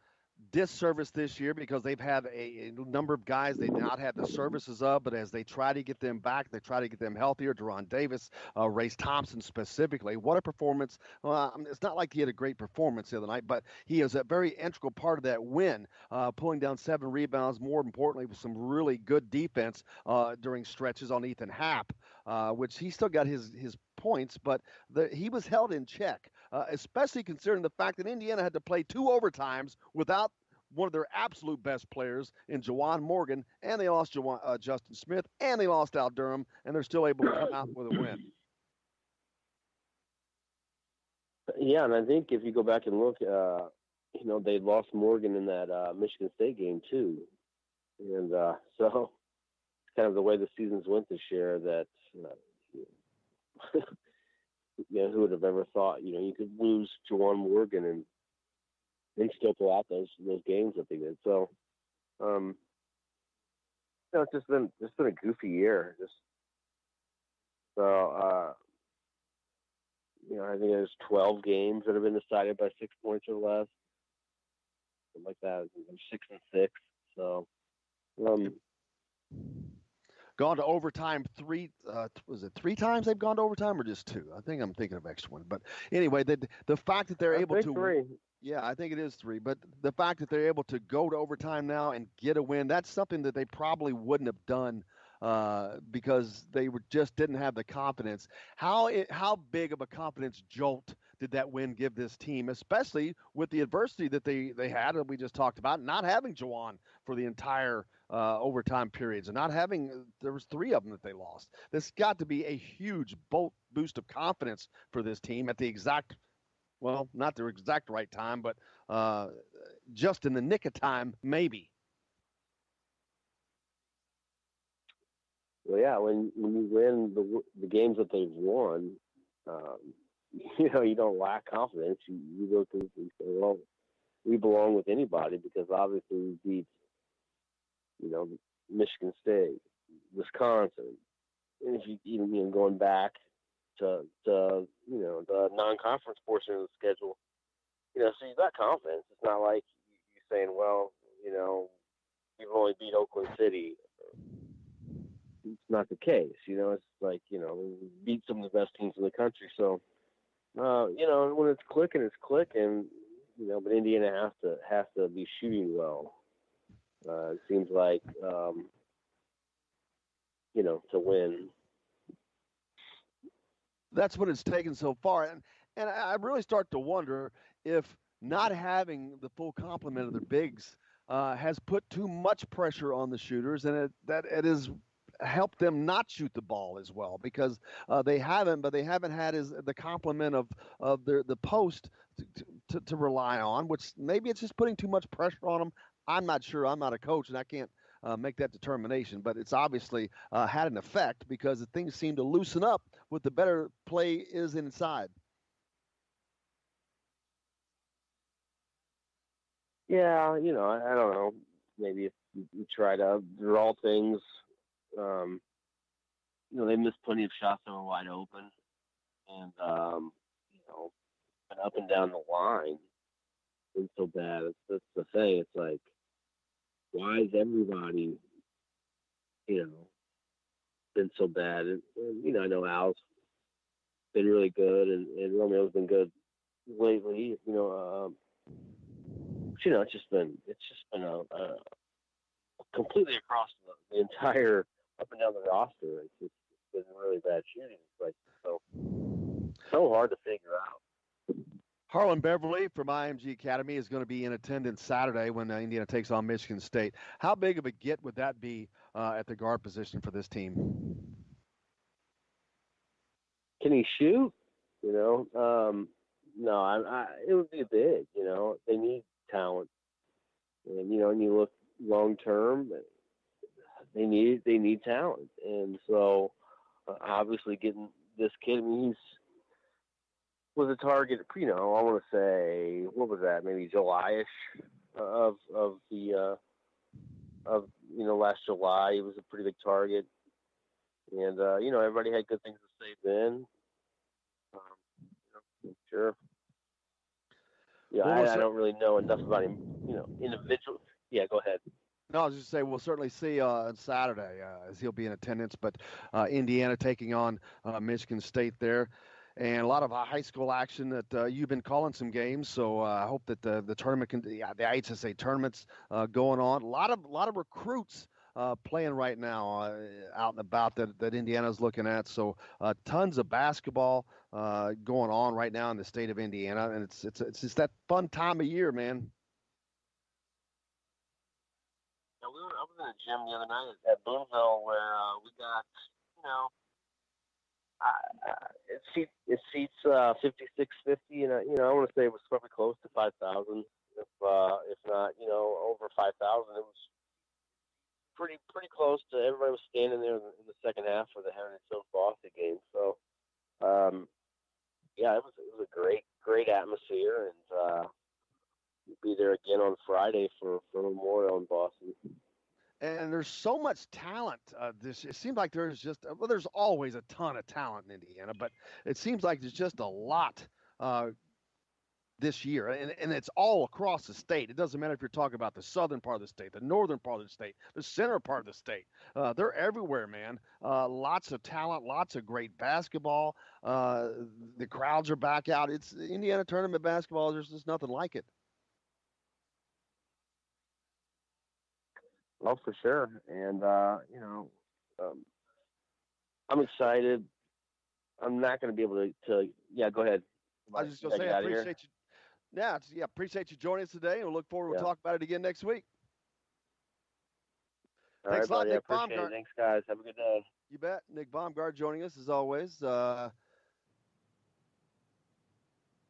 disservice this year because they've had a number of guys they not had the services of, but as they try to get them back, they try to get them healthier. Deron Davis, Race Thompson specifically. What a performance. It's not like he had a great performance the other night, but he is a very integral part of that win, pulling down 7 rebounds, more importantly, with some really good defense during stretches on Ethan Happ, which he still got his points, but he was held in check. Especially considering the fact that Indiana had to play 2 overtimes without one of their absolute best players in Juwan Morgan, and they lost Justin Smith, and they lost Al Durham, and they're still able to come out with a win. Yeah, and I think if you go back and look, they lost Morgan in that Michigan State game too, and so it's kind of the way the seasons went this year that. Who would have ever thought? You could lose Juwan Morgan and still pull out those games that they did. So, it's just been a goofy year. I think there's 12 games that have been decided by 6 points or less, something like that. 6-6. So, gone to overtime 3 times they've gone to overtime, or just 2? I think I'm thinking of extra one. But anyway, the fact that they're able to 3. Yeah, I think it is 3. But the fact that they're able to go to overtime now and get a win, that's something that they probably wouldn't have done because they just didn't have the confidence. How big of a confidence jolt did that win give this team, especially with the adversity that they had, that we just talked about, not having Juwan for the entire overtime periods, and not having, there was 3 of them that they lost. This got to be a huge boost of confidence for this team at the exact, well, not the exact right time, but just in the nick of time, maybe. Well, yeah, when you win the games that they've won, you don't lack confidence. You look and say, well, we belong with anybody, because obviously we beat, Michigan State, Wisconsin, and if you even going back to the non-conference portion of the schedule, so you've got confidence. It's not like you saying, well, we've only beat Oakland City. It's not the case, it's like, we beat some of the best teams in the country. So, when it's clicking, but Indiana has to be shooting well. It seems like, to win. That's what it's taken so far. And I really start to wonder if not having the full complement of their bigs has put too much pressure on the shooters, and it has helped them not shoot the ball as well, because they haven't had the complement of the post to rely on, which maybe it's just putting too much pressure on them. I'm not sure. I'm not a coach, and I can't make that determination, but it's obviously had an effect, because things seem to loosen up with the better play is inside. Yeah, I don't know. Maybe if you try to draw things, they missed plenty of shots that were wide open, and and up and down the line been so bad. That's the thing. It's like, why is everybody, been so bad? And I know Al's been really good, and Romeo's been good lately. It's just been a completely across the entire up and down the roster. It's just been really bad shooting. It's like so hard to figure out. Harlan Beverly from IMG Academy is going to be in attendance Saturday when Indiana takes on Michigan State. How big of a get would that be at the guard position for this team? Can he shoot? No, it would be big. They need talent, and and you look long term, they need talent, and so obviously getting this kid, he was a target. I want to say, what was that? Maybe July-ish of last July. He was a pretty big target, and everybody had good things to say then. Sure. Yeah, well, I don't really know enough about him, individual. Yeah, go ahead. No, I was just saying we'll certainly see on Saturday as he'll be in attendance. But Indiana taking on Michigan State there, and a lot of high school action that you've been calling some games. So I hope that the tournament the IHSA tournaments going on. A lot of recruits playing right now out and about that Indiana's looking at. So tons of basketball going on right now in the state of Indiana, and it's just that fun time of year, man. I was in the gym the other night at Boonville where we got, it seats 5,650, and I want to say it was probably close to 5,000, if not, over 5,000. It was pretty close to everybody was standing there in the second half of the Heritage Hills Boston game. So, yeah, it was a great atmosphere, and we'll be there again on Friday for Memorial in Boston. And there's so much talent. It seems like there's there's always a ton of talent in Indiana, but it seems like there's just a lot this year, and it's all across the state. It doesn't matter if you're talking about the southern part of the state, the northern part of the state, the center part of the state. They're everywhere, man. Lots of talent, lots of great basketball. The crowds are back out. It's Indiana tournament basketball. There's just nothing like it. Oh, for sure. And, I'm excited. I'm not going to be able to, yeah, go ahead. I was just going to say, I appreciate you. Yeah, appreciate you joining us today, and we'll look forward to talk about it again next week. Thanks a lot, Nick Baumgart. Thanks, guys. Have a good day. You bet. Nick Baumgart joining us as always.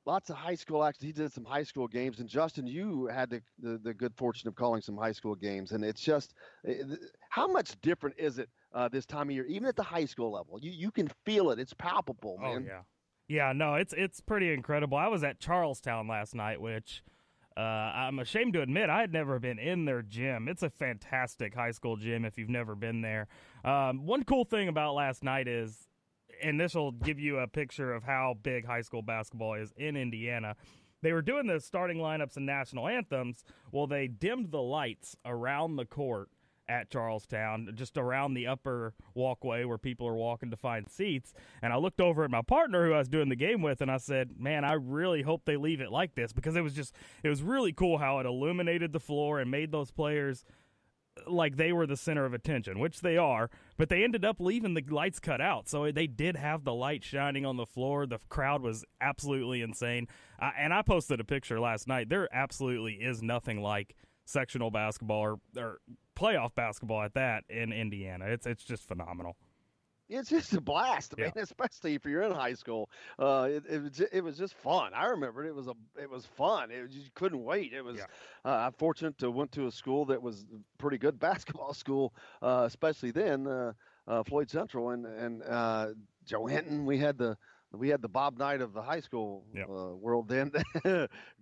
Lots of high school action. He did some high school games, and Justin, you had the good fortune of calling some high school games, and it's just how much different is it this time of year, even at the high school level? You can feel it. It's palpable, man. Oh, yeah. Yeah, no, it's pretty incredible. I was at Charlestown last night, which I'm ashamed to admit I had never been in their gym. It's a fantastic high school gym if you've never been there. One cool thing about last night is, and this will give you a picture of how big high school basketball is in Indiana, they were doing the starting lineups and national anthems. Well, they dimmed the lights around the court at Charlestown, just around the upper walkway where people are walking to find seats. And I looked over at my partner who I was doing the game with, and I said, man, I really hope they leave it like this, because it was really cool how it illuminated the floor and made those players like they were the center of attention, which they are, but they ended up leaving the lights cut out. So they did have the light shining on the floor. The crowd was absolutely insane. And I posted a picture last night. There absolutely is nothing like sectional basketball or playoff basketball at that in Indiana. It's just phenomenal. It's just a blast, man, especially if you're in high school. It was just fun. I remember it was fun. You couldn't wait. It was I'm fortunate to went to a school that was a pretty good basketball school, especially then, Floyd Central and Joe Hinton. We had the Bob Knight of the high school world then.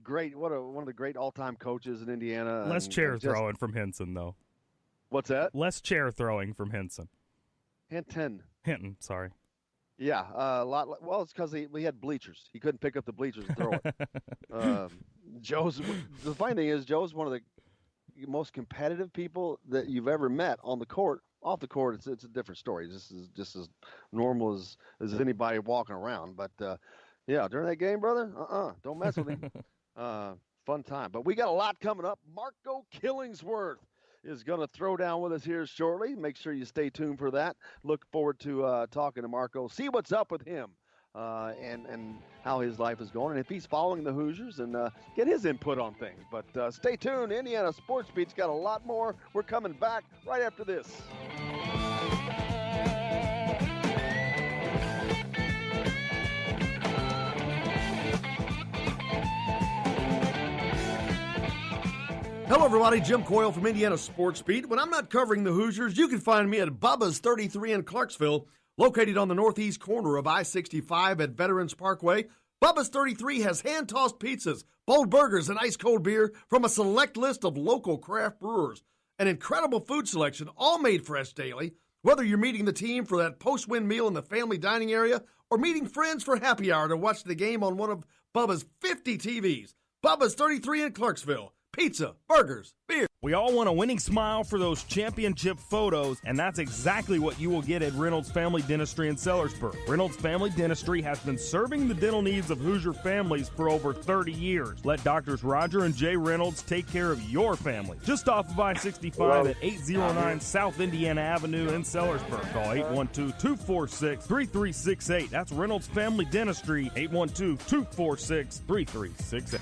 Great, one of the great all-time coaches in Indiana. Less chair throwing from Henson, though. What's that? Less chair throwing from Henson. Hinton, sorry. Yeah, a lot. Well, it's because we had bleachers. He couldn't pick up the bleachers and throw it. The funny thing is, Joe's one of the most competitive people that you've ever met on the court. Off the court, it's a different story. This is just as normal as anybody walking around. But during that game, brother, don't mess with him. Fun time. But we got a lot coming up. Marco Killingsworth is going to throw down with us here shortly. Make sure you stay tuned for that. Look forward to talking to Marco, see what's up with him and how his life is going, and if he's following the Hoosiers, and get his input on things. But stay tuned. Indiana Sports Beat's got a lot more. We're coming back right after this. Hello, everybody. Jim Coyle from Indiana Sports Beat. When I'm not covering the Hoosiers, you can find me at Bubba's 33 in Clarksville, located on the northeast corner of I-65 at Veterans Parkway. Bubba's 33 has hand-tossed pizzas, bold burgers, and ice-cold beer from a select list of local craft brewers. An incredible food selection, all made fresh daily. Whether you're meeting the team for that post-win meal in the family dining area or meeting friends for happy hour to watch the game on one of Bubba's 50 TVs. Bubba's 33 in Clarksville. Pizza, burgers, beer. We all want a winning smile for those championship photos, and that's exactly what you will get at Reynolds Family Dentistry in Sellersburg. Reynolds Family Dentistry has been serving the dental needs of Hoosier families for over 30 years. Let Doctors Roger and Jay Reynolds take care of your family. Just off of I-65 at 809 South Indiana Avenue in Sellersburg. Call 812-246-3368. That's Reynolds Family Dentistry, 812-246-3368.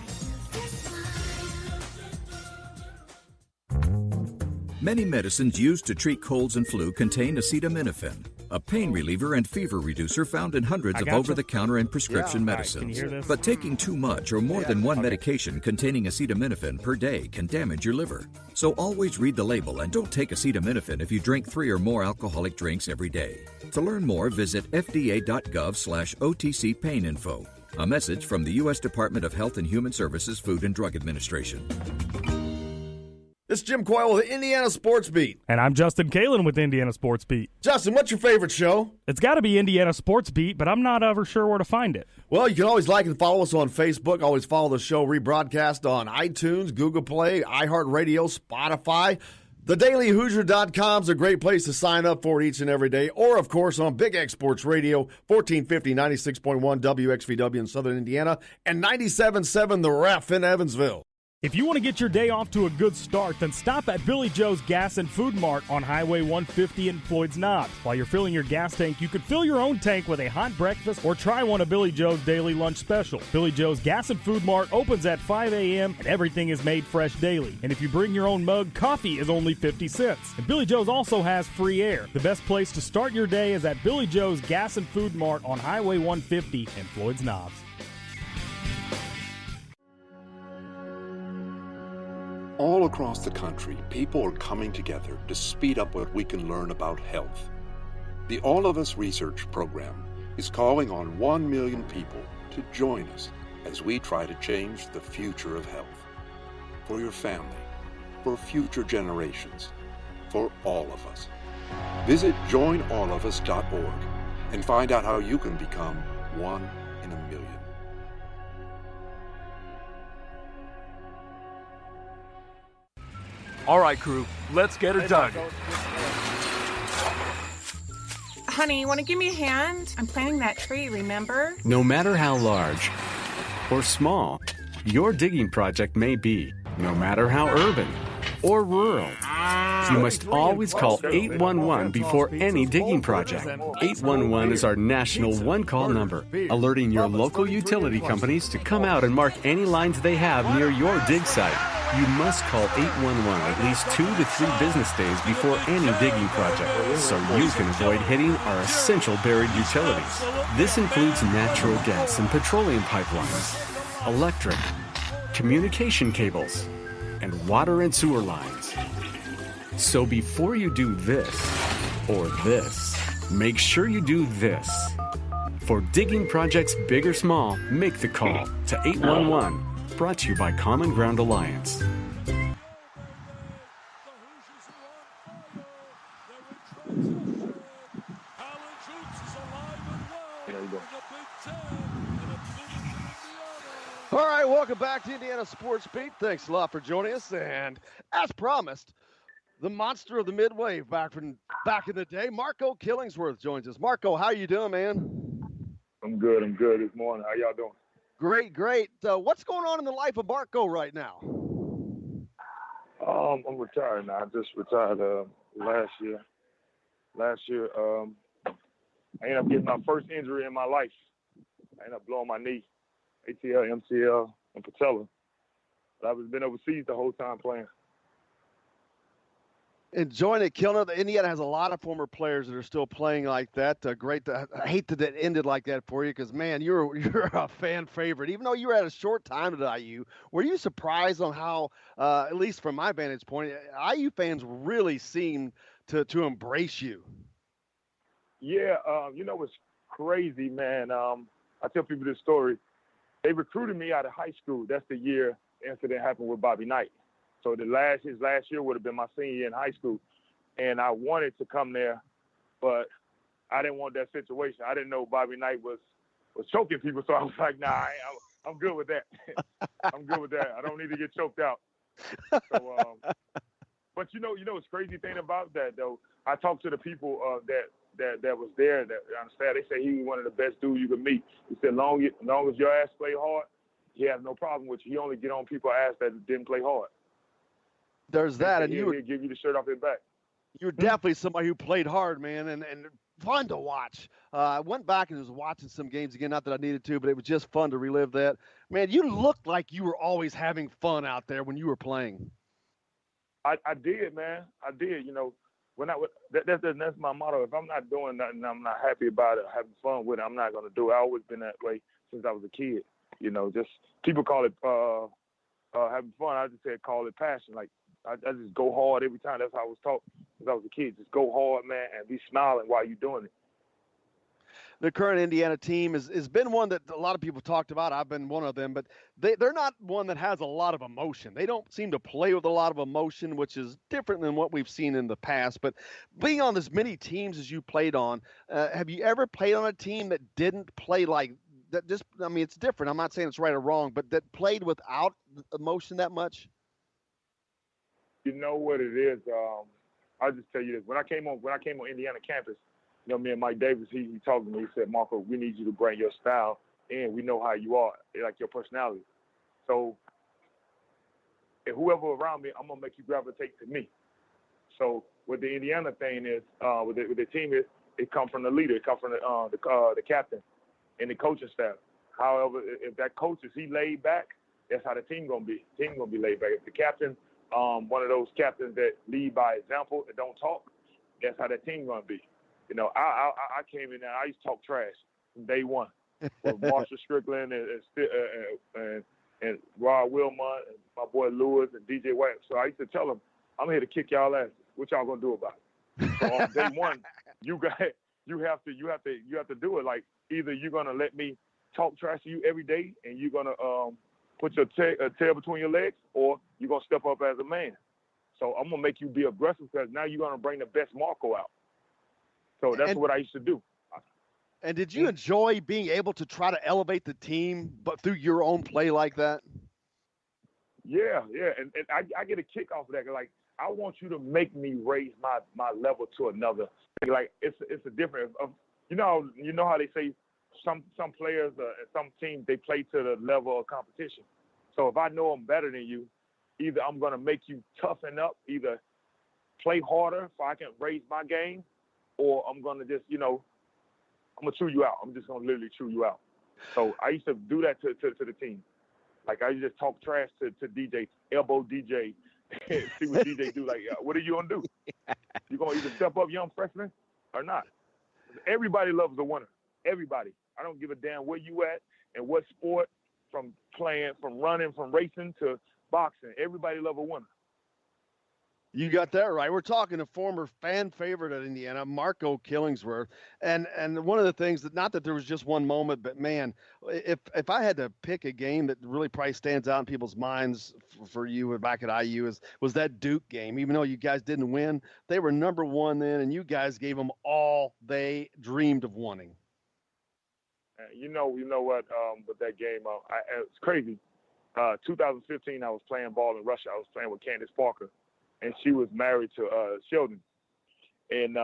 Many medicines used to treat colds and flu contain acetaminophen, a pain reliever and fever reducer found in hundreds of over-the-counter and prescription medicines. But taking too much or more than one medication containing acetaminophen per day can damage your liver. So always read the label and don't take acetaminophen if you drink 3 or more alcoholic drinks every day. To learn more, visit fda.gov/OTC pain info. A message from the U.S. Department of Health and Human Services Food and Drug Administration. This is Jim Coyle with Indiana Sports Beat. And I'm Justin Kalen with Indiana Sports Beat. Justin, what's your favorite show? It's got to be Indiana Sports Beat, but I'm not ever sure where to find it. Well, you can always like and follow us on Facebook. Always follow the show rebroadcast on iTunes, Google Play, iHeartRadio, Spotify. TheDailyHoosier.com is a great place to sign up for it each and every day. Or, of course, on Big X Sports Radio, 1450, 96.1 WXVW in Southern Indiana, and 97.7 The Ref in Evansville. If you want to get your day off to a good start, then stop at Billy Joe's Gas and Food Mart on Highway 150 in Floyd's Knobs. While you're filling your gas tank, you could fill your own tank with a hot breakfast or try one of Billy Joe's daily lunch special. Billy Joe's Gas and Food Mart opens at 5 a.m. and everything is made fresh daily. And if you bring your own mug, coffee is only 50 cents. And Billy Joe's also has free air. The best place to start your day is at Billy Joe's Gas and Food Mart on Highway 150 in Floyd's Knobs. All across the country, people are coming together to speed up what we can learn about health. The All of Us Research Program is calling on 1 million people to join us as we try to change the future of health. For your family, for future generations, for all of us. Visit joinallofus.org and find out how you can become one in a million. All right, crew, let's get her done. Honey, want to give me a hand? I'm planting that tree, remember? No matter how large or small your digging project may be, no matter how urban or rural, you must always call 811 before any digging project. 811 is our national one-call number, alerting your local utility companies to come out and mark any lines they have near your dig site. You must call 811 at least 2 to 3 business days before any digging project, so you can avoid hitting our essential buried utilities. This includes natural gas and petroleum pipelines, electric, communication cables, and water and sewer lines. So before you do this or this, make sure you do this. For digging projects big or small, make the call to 811. Brought to you by Common Ground Alliance. All right, welcome back to Indiana Sports Beat. Thanks a lot for joining us. And as promised, the monster of the Midway back in the day, Marco Killingsworth joins us. Marco, how you doing, man? I'm good this morning. How y'all doing? Great. What's going on in the life of Marco right now? I'm retired now. I just retired last year. I ended up getting my first injury in my life. I ended up blowing my knee, ACL, MCL, and patella. But I've been overseas the whole time playing. Enjoying it, killing it. Indiana has a lot of former players that are still playing like that. Great. I hate that it ended like that for you because, man, you're a fan favorite. Even though you were at a short time at IU, were you surprised on how, at least from my vantage point, IU fans really seem to embrace you? Yeah, it's crazy, man. I tell people this story. They recruited me out of high school. That's the year the incident happened with Bobby Knight. So his last year would have been my senior year in high school. And I wanted to come there, but I didn't want that situation. I didn't know Bobby Knight was choking people. So I was like, nah, I'm good with that. I'm good with that. I don't need to get choked out. So, but what's crazy thing about that, though? I talked to the people that was there that understand. They say he was one of the best dudes you could meet. He said, long as your ass play hard, he has no problem with you. He only get on people's ass that didn't play hard. There's that, and he'll give you the shirt off his back. You're definitely somebody who played hard, man, and fun to watch. I went back and was watching some games again, not that I needed to, but it was just fun to relive that. Man, you looked like you were always having fun out there when you were playing. I did, man. I did. That's my motto. If I'm not doing nothing, I'm not happy about it, having fun with it, I'm not going to do it. I've always been that way since I was a kid. Just people call it having fun. I just said call it passion. Like, I just go hard every time. That's how I was taught since I was a kid. Just go hard, man, and be smiling while you're doing it. The current Indiana team has been one that a lot of people talked about. I've been one of them, but they're not one that has a lot of emotion. They don't seem to play with a lot of emotion, which is different than what we've seen in the past. But being on as many teams as you played on, have you ever played on a team that didn't play like that? It's different. I'm not saying it's right or wrong, but that played without emotion that much? You know what it is? I'll just tell you this. When I came on Indiana campus, me and Mike Davis, he talked to me. He said, Marco, we need you to bring your style in. We know how you are, like your personality. So and whoever around me, I'm gonna make you gravitate to me. So what the Indiana thing is, with the team is, it comes from the leader, it comes from the captain and the coaching staff. However, if that coach is laid back, that's how the team gonna be. The team gonna be laid back. If the captain, one of those captains that lead by example and don't talk, that's how that team gonna be. You know, I came in there, I used to talk trash from day one with Marshall Strickland and Rod Wilmot and my boy Lewis and DJ White. So I used to tell them, I'm here to kick y'all ass. What y'all gonna do about it? So on day one, you have to do it. Like, either you're gonna let me talk trash to you every day and you're gonna put your tail between your legs, or you're gonna step up as a man. So I'm gonna make you be aggressive, because now you're gonna bring the best Marco out. So that's what I used to do. And did you enjoy being able to try to elevate the team, but through your own play like that? Yeah, and I get a kick off of that. Like, I want you to make me raise my level to another. Like, it's a different. You know how they say some players and some teams, they play to the level of competition. So if I know I'm better than you, either I'm gonna make you toughen up, either play harder so I can raise my game, or I'm gonna just, I'm gonna chew you out. I'm just gonna literally chew you out. So I used to do that to the team. Like, I used to talk trash to DJ, elbow DJ, see what DJ do. Like, what are you gonna do? You gonna either step up, young freshman, or not? Everybody loves a winner. Everybody. I don't give a damn where you at and what sport, from playing, from running, from racing to boxing. Everybody loves a winner. You got that right. We're talking a former fan favorite at Indiana, Marco Killingsworth. And one of the things that, not that there was just one moment, but man, if I had to pick a game that really probably stands out in people's minds for you back at IU was that Duke game. Even though you guys didn't win, they were number one then, and you guys gave them all they dreamed of wanting. You know what? With that game, it's crazy. 2015, I was playing ball in Russia. I was playing with Candace Parker, and she was married to Sheldon. And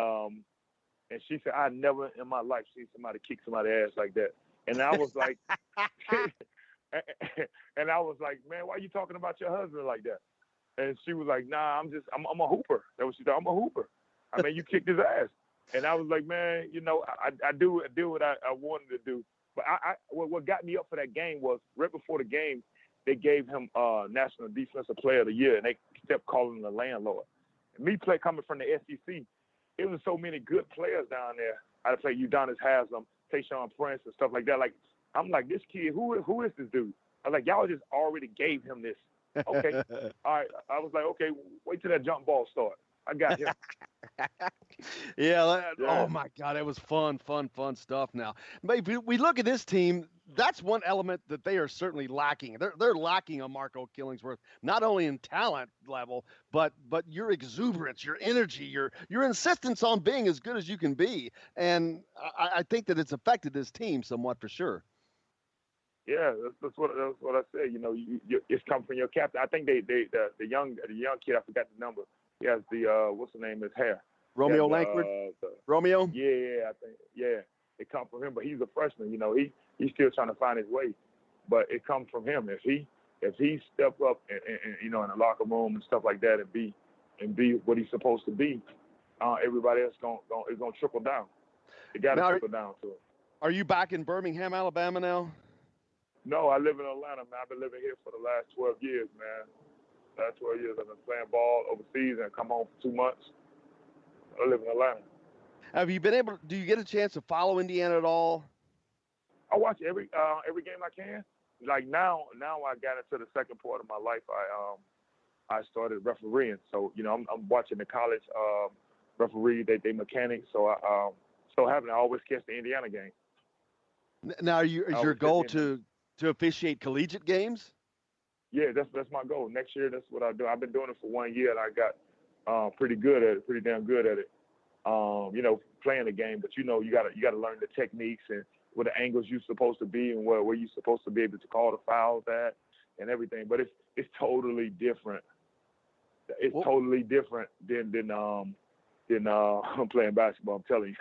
she said, I never in my life seen somebody kick somebody's ass like that. And I was like, man, why are you talking about your husband like that? And she was like, nah, I'm a hooper. That was she thought. I'm a hooper. I mean, you kicked his ass. And I was like, man, I do what I wanted to do. But what got me up for that game was right before the game, they gave him National Defensive Player of the Year, and they kept calling him the landlord. And me coming from the SEC, it was so many good players down there. I played Udonis Haslam, Tayshaun Prince, and stuff like that. Like, I'm like, this kid, who is this dude? I was like, y'all just already gave him this. Okay. All right. I was like, okay, wait till that jump ball start. I got him. Yeah. Oh my God, it was fun stuff. Now, but if we look at this team, that's one element that they are certainly lacking. They're lacking on Marco Killingsworth, not only in talent level, but your exuberance, your energy, your insistence on being as good as you can be. And I think that it's affected this team somewhat for sure. Yeah, that's what I said. It's come from your captain. I think the young kid, I forgot the number. He has the what's the name? His hair. Romeo Langford. Romeo. Yeah, I think. Yeah, it comes from him. But he's a freshman. He's still trying to find his way. But it comes from him. If he step up and in the locker room and stuff like that and be what he's supposed to be, everybody else is gonna trickle down. It got to trickle down to him. Are you back in Birmingham, Alabama now? No, I live in Atlanta, man. I've been living here for the last 12 years, man. Last 12 years I've been playing ball overseas and come home for 2 months. I live in Atlanta. Have you do you get a chance to follow Indiana at all? I watch every game I can. Like now I got into the second part of my life. I started refereeing. So, I'm watching the college referee, they mechanics. So I always catch the Indiana game. Now, is your goal to officiate collegiate games? Yeah, that's my goal. Next year, that's what I do. I've been doing it for 1 year, and I got pretty damn good at it. Playing the game, but you gotta learn the techniques and where the angles you're supposed to be and where you're supposed to be able to call the fouls at and everything. But it's totally different. It's totally different than than playing basketball. I'm telling you.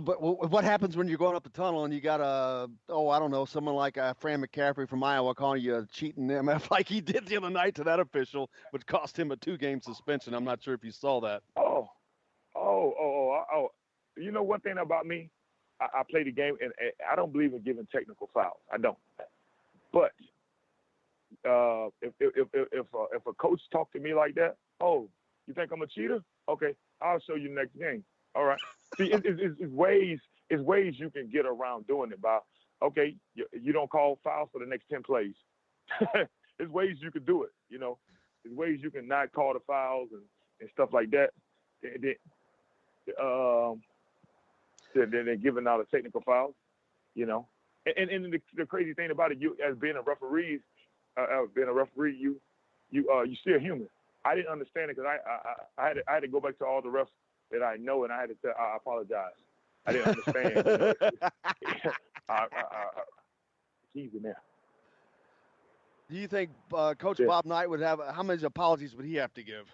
But what happens when you're going up the tunnel and you got I don't know, someone like Fran McCaffrey from Iowa calling you a cheating MF like he did the other night to that official, which cost him a 2-game suspension. I'm not sure if you saw that. Oh. You know one thing about me? I play the game, and I don't believe in giving technical fouls. I don't. But if a coach talk to me like that, oh, you think I'm a cheater? Okay, I'll show you next game. All right. See, it's ways you can get around doing it by, okay, you don't call fouls for the next 10 plays. There's ways you can do it, you know. There's ways you can not call the fouls and stuff like that. They're giving out a technical fouls, you know. And the crazy thing about it, you as being a referee, you still human. I didn't understand it because I had to go back to all the refs that I know, and I had to tell, I apologize. I didn't understand. He's in there. Do you think Coach Bob Knight would have how many apologies would he have to give?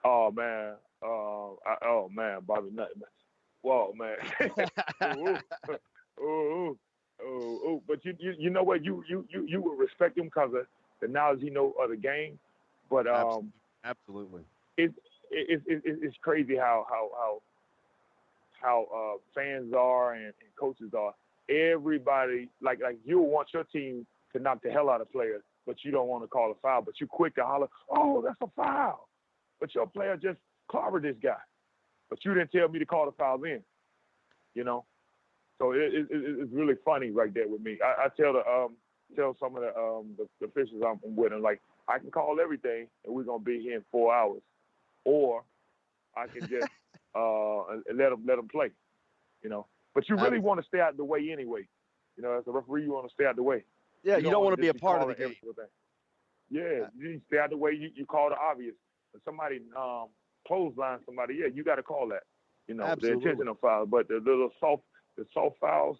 Oh man, Bobby Knight. Whoa, man. But you know what? You would respect him because of the knowledge he know of the game. But absolutely, it's crazy how fans are and coaches are. Everybody like you want your team to knock the hell out of players, but you don't want to call a foul. But you quick to holler, "Oh, that's a foul!" But your player just clobbered this guy. But you didn't tell me to call the foul in, you know. So it's really funny right there with me. I tell some of the officials I'm with, I'm like, I can call everything, and we're gonna be here in 4 hours, or I can just let them play, you know. But you really want to stay out of the way anyway, you know. As a referee, you want to stay out of the way. Yeah, you don't want to be a part of the game. Yeah, you need to stay out of the way. You call the obvious. If somebody clothesline somebody, yeah, you got to call that. You know, the intentional foul. But the little soft fouls,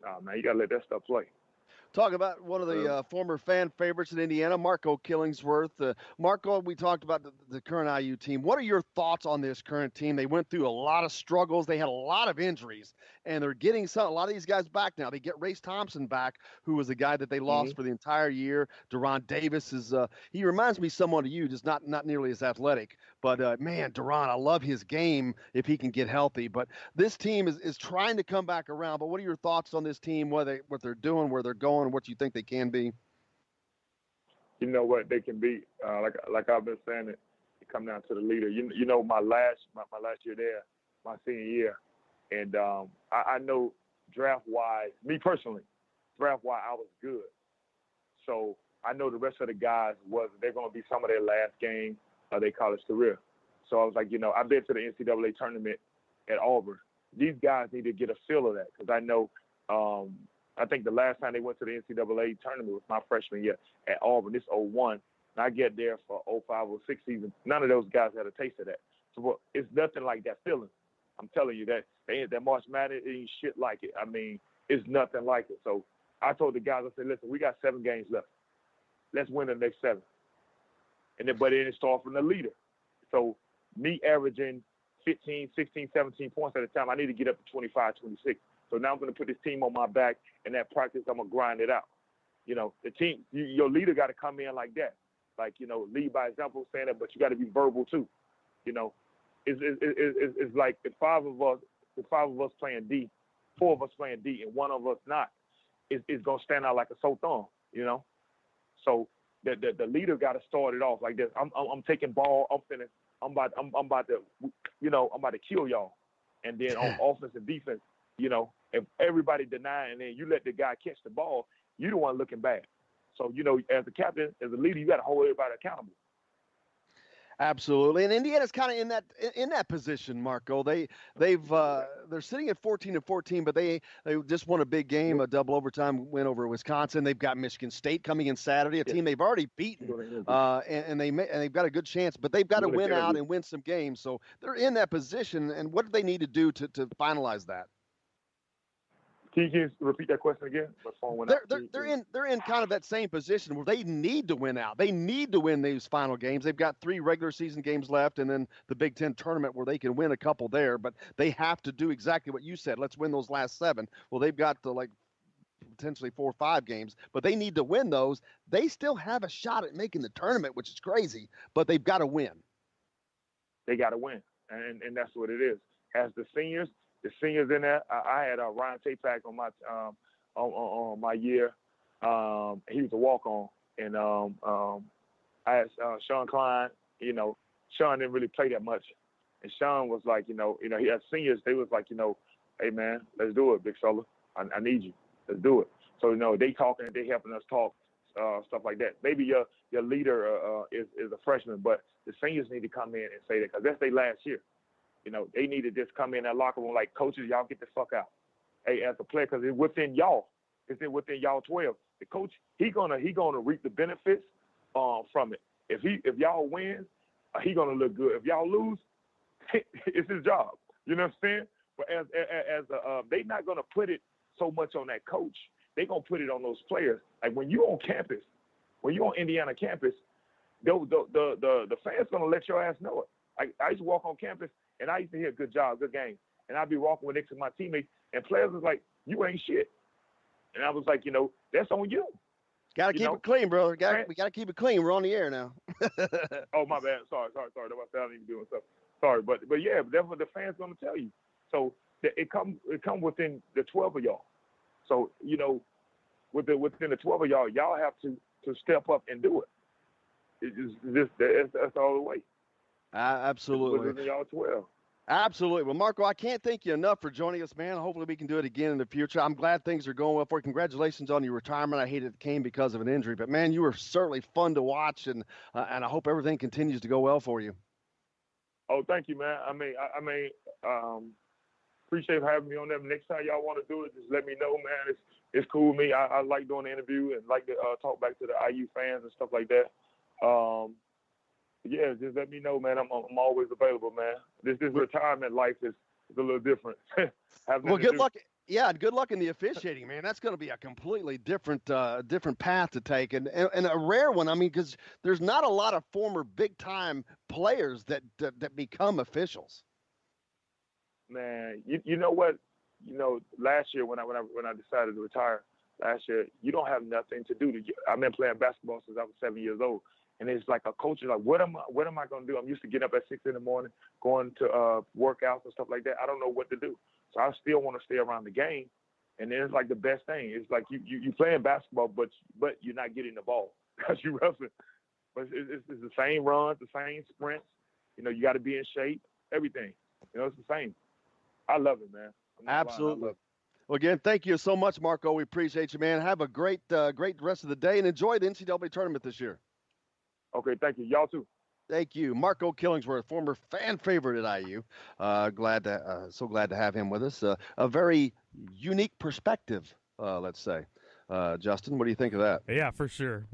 nah, man, you got to let that stuff play. Talk about one of the former fan favorites in Indiana, Marco Killingsworth. Marco, we talked about the current IU team. What are your thoughts on this current team? They went through a lot of struggles. They had a lot of injuries, and they're getting a lot of these guys back now. They get Race Thompson back, who was a guy that they lost for the entire year. Deron Davis is he reminds me somewhat of you, just not nearly as athletic. But, man, Deron, I love his game if he can get healthy. But this team is trying to come back around. But what are your thoughts on this team, what they're doing, where they're going, and what you think they can be? You know what they can be. Like I've been saying, it come down to the leader. You know, my last year there, my senior year, and I know draft-wise, me personally, draft-wise, I was good. So I know the rest of the guys they're going to be some of their last game of their college career. So I was like, you know, I've been to the NCAA tournament at Auburn. These guys need to get a feel of that because I know I think the last time they went to the NCAA tournament was my freshman year at Auburn. This 2001. And I get there for 2005 or 2006 season. None of those guys had a taste of that. So it's nothing like that feeling. I'm telling you that March Madness ain't shit like it. I mean, it's nothing like it. So I told the guys, I said, listen, we got 7 games left. Let's win the next 7. But then it starts from the leader. So me averaging 15, 16, 17 points at a time, I need to get up to 25, 26. So now I'm going to put this team on my back, and that practice, I'm going to grind it out. You know, the team, your leader got to come in like that. Like, you know, lead by example, saying that, but you got to be verbal too. You know, it's like the 5 of us playing D, 4 of us playing D, and 1 of us not, it's going to stand out like a sore thumb, you know? So the leader got to start it off like this. I'm taking ball, I'm about to kill y'all. And then on offense and defense, you know, if everybody deny and then you let the guy catch the ball, you the one looking bad. So, you know, as a captain, as a leader, you got to hold everybody accountable. Absolutely, and Indiana's kind of in that position, Marco. They're sitting at 14-14, but they just won a big game, a double overtime win over Wisconsin. They've got Michigan State coming in Saturday, a team they've already beaten, and they've got a good chance, but they've got to win out and win some games. So they're in that position, and what do they need to do to finalize that? Can you repeat that question again? My phone went out. They're in kind of that same position where they need to win out. They need to win these final games. They've got 3 regular season games left, and then the Big Ten tournament where they can win a couple there. But they have to do exactly what you said. Let's win those last 7. Well, they've got potentially 4 or 5 games, but they need to win those. They still have a shot at making the tournament, which is crazy, but they've got to win. They got to win, and that's what it is. As the seniors in there, I had Ryan Tapak on my on my year. He was a walk-on, and I had Sean Klein. You know, Sean didn't really play that much, and Sean was like, he had seniors. They was like, hey man, let's do it, big fella. I need you. Let's do it. So they talking, they helping us talk, stuff like that. Maybe your leader is a freshman, but the seniors need to come in and say that because that's their last year. They need to just come in that locker room like, coaches, y'all get the fuck out. Hey, as a player, because it's within y'all. It's within y'all 12. The coach, he gonna reap the benefits from it. If y'all win, he gonna look good. If y'all lose, it's his job. You know what I'm saying? But they not gonna put it so much on that coach. They gonna put it on those players. Like when you on campus, when you on Indiana campus, the fans gonna let your ass know it. I used to walk on campus. And I used to hear good job, good game. And I'd be walking next to my teammates, and players was like, you ain't shit. And I was like, that's on you. Got to keep it clean, brother. We got to keep it clean. We're on the air now. Oh, my bad. Sorry. That's what I sound even doing stuff. Sorry. But yeah, that's what the fans going to tell you. So it come within the 12 of y'all. So, within the 12 of y'all have to step up and do it. That's all the way. Absolutely. Y'all 12. Absolutely. Well, Marco, I can't thank you enough for joining us, man. Hopefully we can do it again in the future. I'm glad things are going well for you. Congratulations on your retirement. I hate it came because of an injury, but man, you were certainly fun to watch, and I hope everything continues to go well for you. Oh, thank you, man. Appreciate having me on there. Next time y'all want to do it, just let me know, man. It's cool with me. I like doing the interview and like to talk back to the IU fans and stuff like that. Yeah, just let me know, man. I'm always available, man. This retirement life is a little different. Well, good luck. Yeah, good luck in the officiating, man. That's going to be a completely different path to take, and a rare one. I mean, because there's not a lot of former big time players that become officials. Man, you know what? Last year when I decided to retire last year, you don't have nothing to do. I've been playing basketball since I was 7 years old. And it's like a coach is like, what am I going to do? I'm used to getting up at 6 in the morning, going to workouts and stuff like that. I don't know what to do. So I still want to stay around the game. And then it's like the best thing. It's like you playing basketball, but you're not getting the ball because you're wrestling. But it's the same runs, the same sprints. You got to be in shape, everything. It's the same. I love it, man. Absolutely. Well, again, thank you so much, Marco. We appreciate you, man. Have a great rest of the day and enjoy the NCAA tournament this year. Okay, thank you. Y'all too. Thank you. Marco Killingsworth, former fan favorite at IU. So glad to have him with us. A very unique perspective, let's say. Justin, what do you think of that? Yeah, for sure.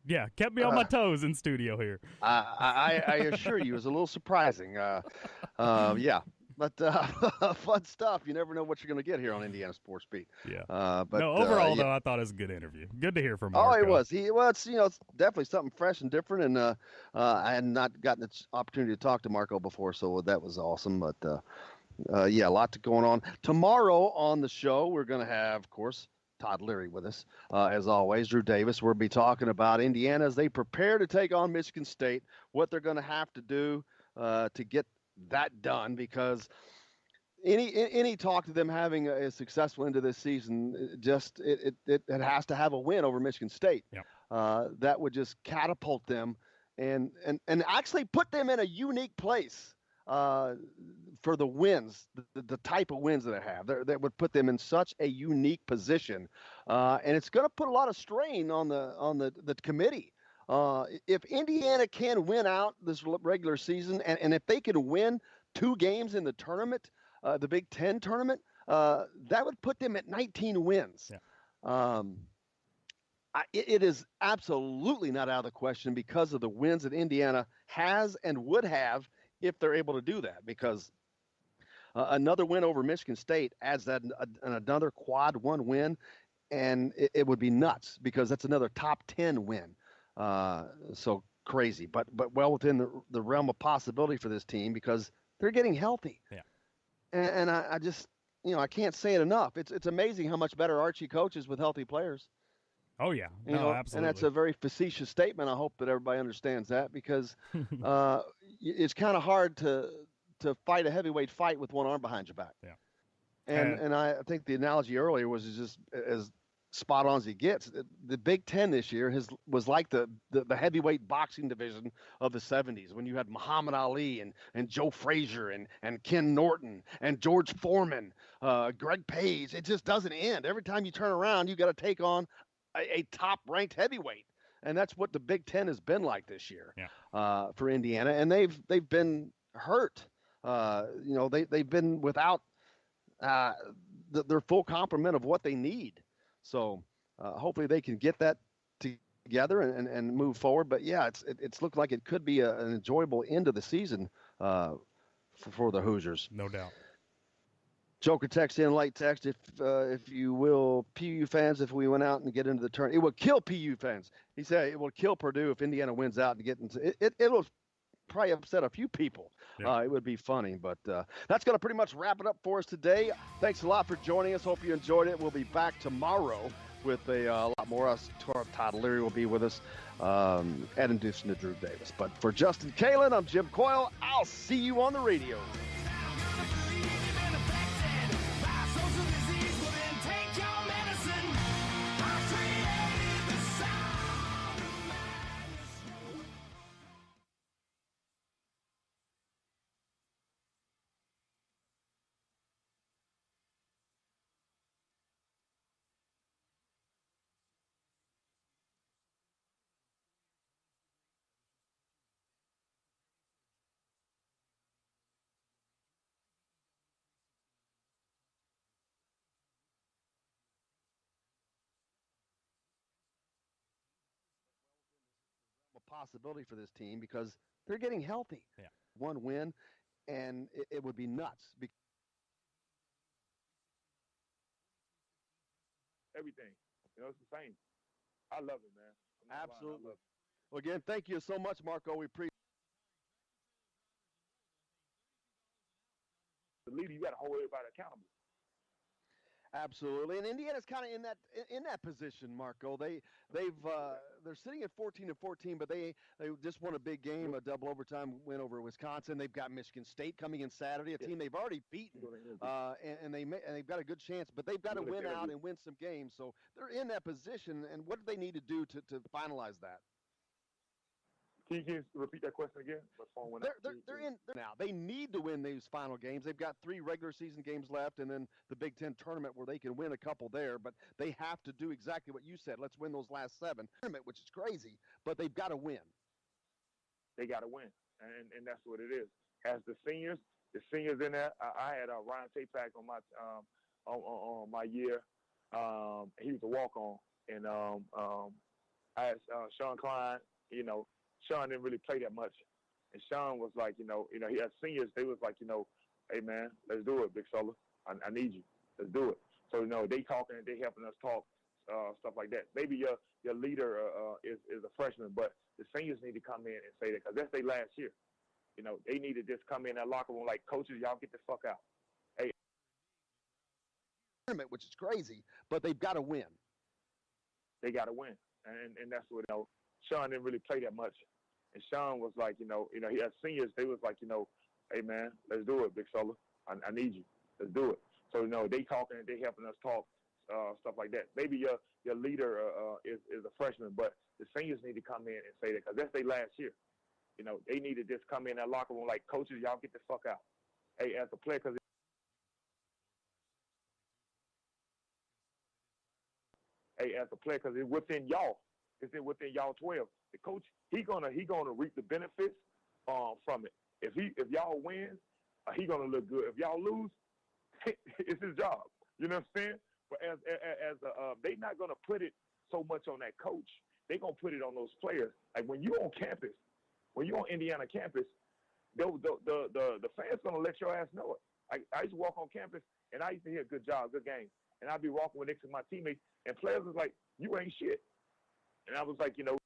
Yeah, kept me on my toes in studio here. I assure you, it was a little surprising. Yeah. But fun stuff. You never know what you're going to get here on Indiana Sports Beat. Yeah. But overall, though, I thought it was a good interview. Good to hear from Marco. Oh, it was. It's definitely something fresh and different. And I had not gotten the opportunity to talk to Marco before, so that was awesome. But yeah, a lot going on. Tomorrow on the show, we're going to have, of course, Todd Leary with us. As always, Drew Davis. We'll be talking about Indiana as they prepare to take on Michigan State, what they're going to have to do to get that done, because any talk to them having a successful end of this season, it has to have a win over Michigan State. Yep. That would just catapult them and actually put them in a unique place for the wins, the type of wins that they have. That would put them in such a unique position, and it's going to put a lot of strain on the committee. If Indiana can win out this regular season, and if they can win 2 games in the tournament, the Big Ten tournament, that would put them at 19 wins. Yeah. It is absolutely not out of the question because of the wins that Indiana has and would have if they're able to do that. Because Another win over Michigan State adds that another quad one win, and it would be nuts because that's another top 10 win. So crazy, but well within the realm of possibility for this team because they're getting healthy. Yeah. And I just, I can't say it enough. It's amazing how much better Archie coaches with healthy players. Oh, yeah. Absolutely. And that's a very facetious statement. I hope that everybody understands that because it's kind of hard to fight a heavyweight fight with one arm behind your back. Yeah. And I think the analogy earlier was just as spot on as he gets. The Big Ten this year was like the heavyweight boxing division of the 70s when you had Muhammad Ali and Joe Frazier and Ken Norton and George Foreman, Greg Page. It just doesn't end. Every time you turn around, you got to take on a top-ranked heavyweight, and that's what the Big Ten has been like this year for Indiana. And they've been hurt. They've been without their full complement of what they need. So hopefully they can get that together and move forward. But yeah, it's looked like it could be an enjoyable end of the season for the Hoosiers. No doubt. Joker text in, light text, if you will, PU fans, if we went out and get into the tournament. It would kill PU fans. He said it will kill Purdue if Indiana wins out and get into it. It will probably upset a few people. Yeah. It would be funny, but that's going to pretty much wrap it up for us today. Thanks a lot for joining us. Hope you enjoyed it. We'll be back tomorrow with a lot more. Todd Leary will be with us, Adam Deuce and Drew Davis. But for Justin Kalen, I'm Jim Coyle. I'll see you on the radio. Possibility for this team because they're getting healthy. Yeah. One win, and it would be nuts. Everything. It's the same. I love it, man. Absolutely. Well, again, thank you so much, Marco. We appreciate the leader. You got to hold everybody accountable. Absolutely, and Indiana's kind of in that position, Marco. They're sitting at 14-14, but they just won a big game, a double overtime win over Wisconsin. They've got Michigan State coming in Saturday, a team they've already beaten, and they've got a good chance, but they've got to win out and win some games. So they're in that position, and what do they need to do to finalize that? Can you repeat that question again? They're in now. They need to win these final games. They've got 3 regular season games left, and then the Big Ten tournament where they can win a couple there. But they have to do exactly what you said. Let's win those last 7 tournament, which is crazy. But they've got to win. They got to win, and that's what it is. As the seniors in there. I had Ryan Tapak on my year. He was a walk on, and I had Sean Klein. Sean didn't really play that much. And Sean was like, he had seniors, they was like, hey, man, let's do it, big fella. I need you. Let's do it. So, they talking and they helping us talk, stuff like that. Maybe your leader is a freshman, but the seniors need to come in and say that because that's their last year. They need to just come in that locker room like, coaches, y'all get the fuck out. Hey. Which is crazy, but they've got to win. They got to win. And that's what, Sean didn't really play that much. And Sean was like, he had seniors. They was like, hey, man, let's do it, big fella. I need you. Let's do it. So, they talking and they helping us talk, stuff like that. Maybe your leader is a freshman, but the seniors need to come in and say that because that's their last year. They need to just come in that locker room like, coaches, y'all get the fuck out. Hey, as a player, because it's within y'all. It's within y'all 12. The coach, he gonna reap the benefits from it. If y'all win, he gonna look good. If y'all lose, it's his job. You know what I'm saying? But they not gonna put it so much on that coach. They gonna put it on those players. Like when you on campus, when you on Indiana campus, the fans gonna let your ass know it. I used to walk on campus, and I used to hear good job, good game. And I'd be walking with next to my teammates, and players was like, you ain't shit. And I was like, you know,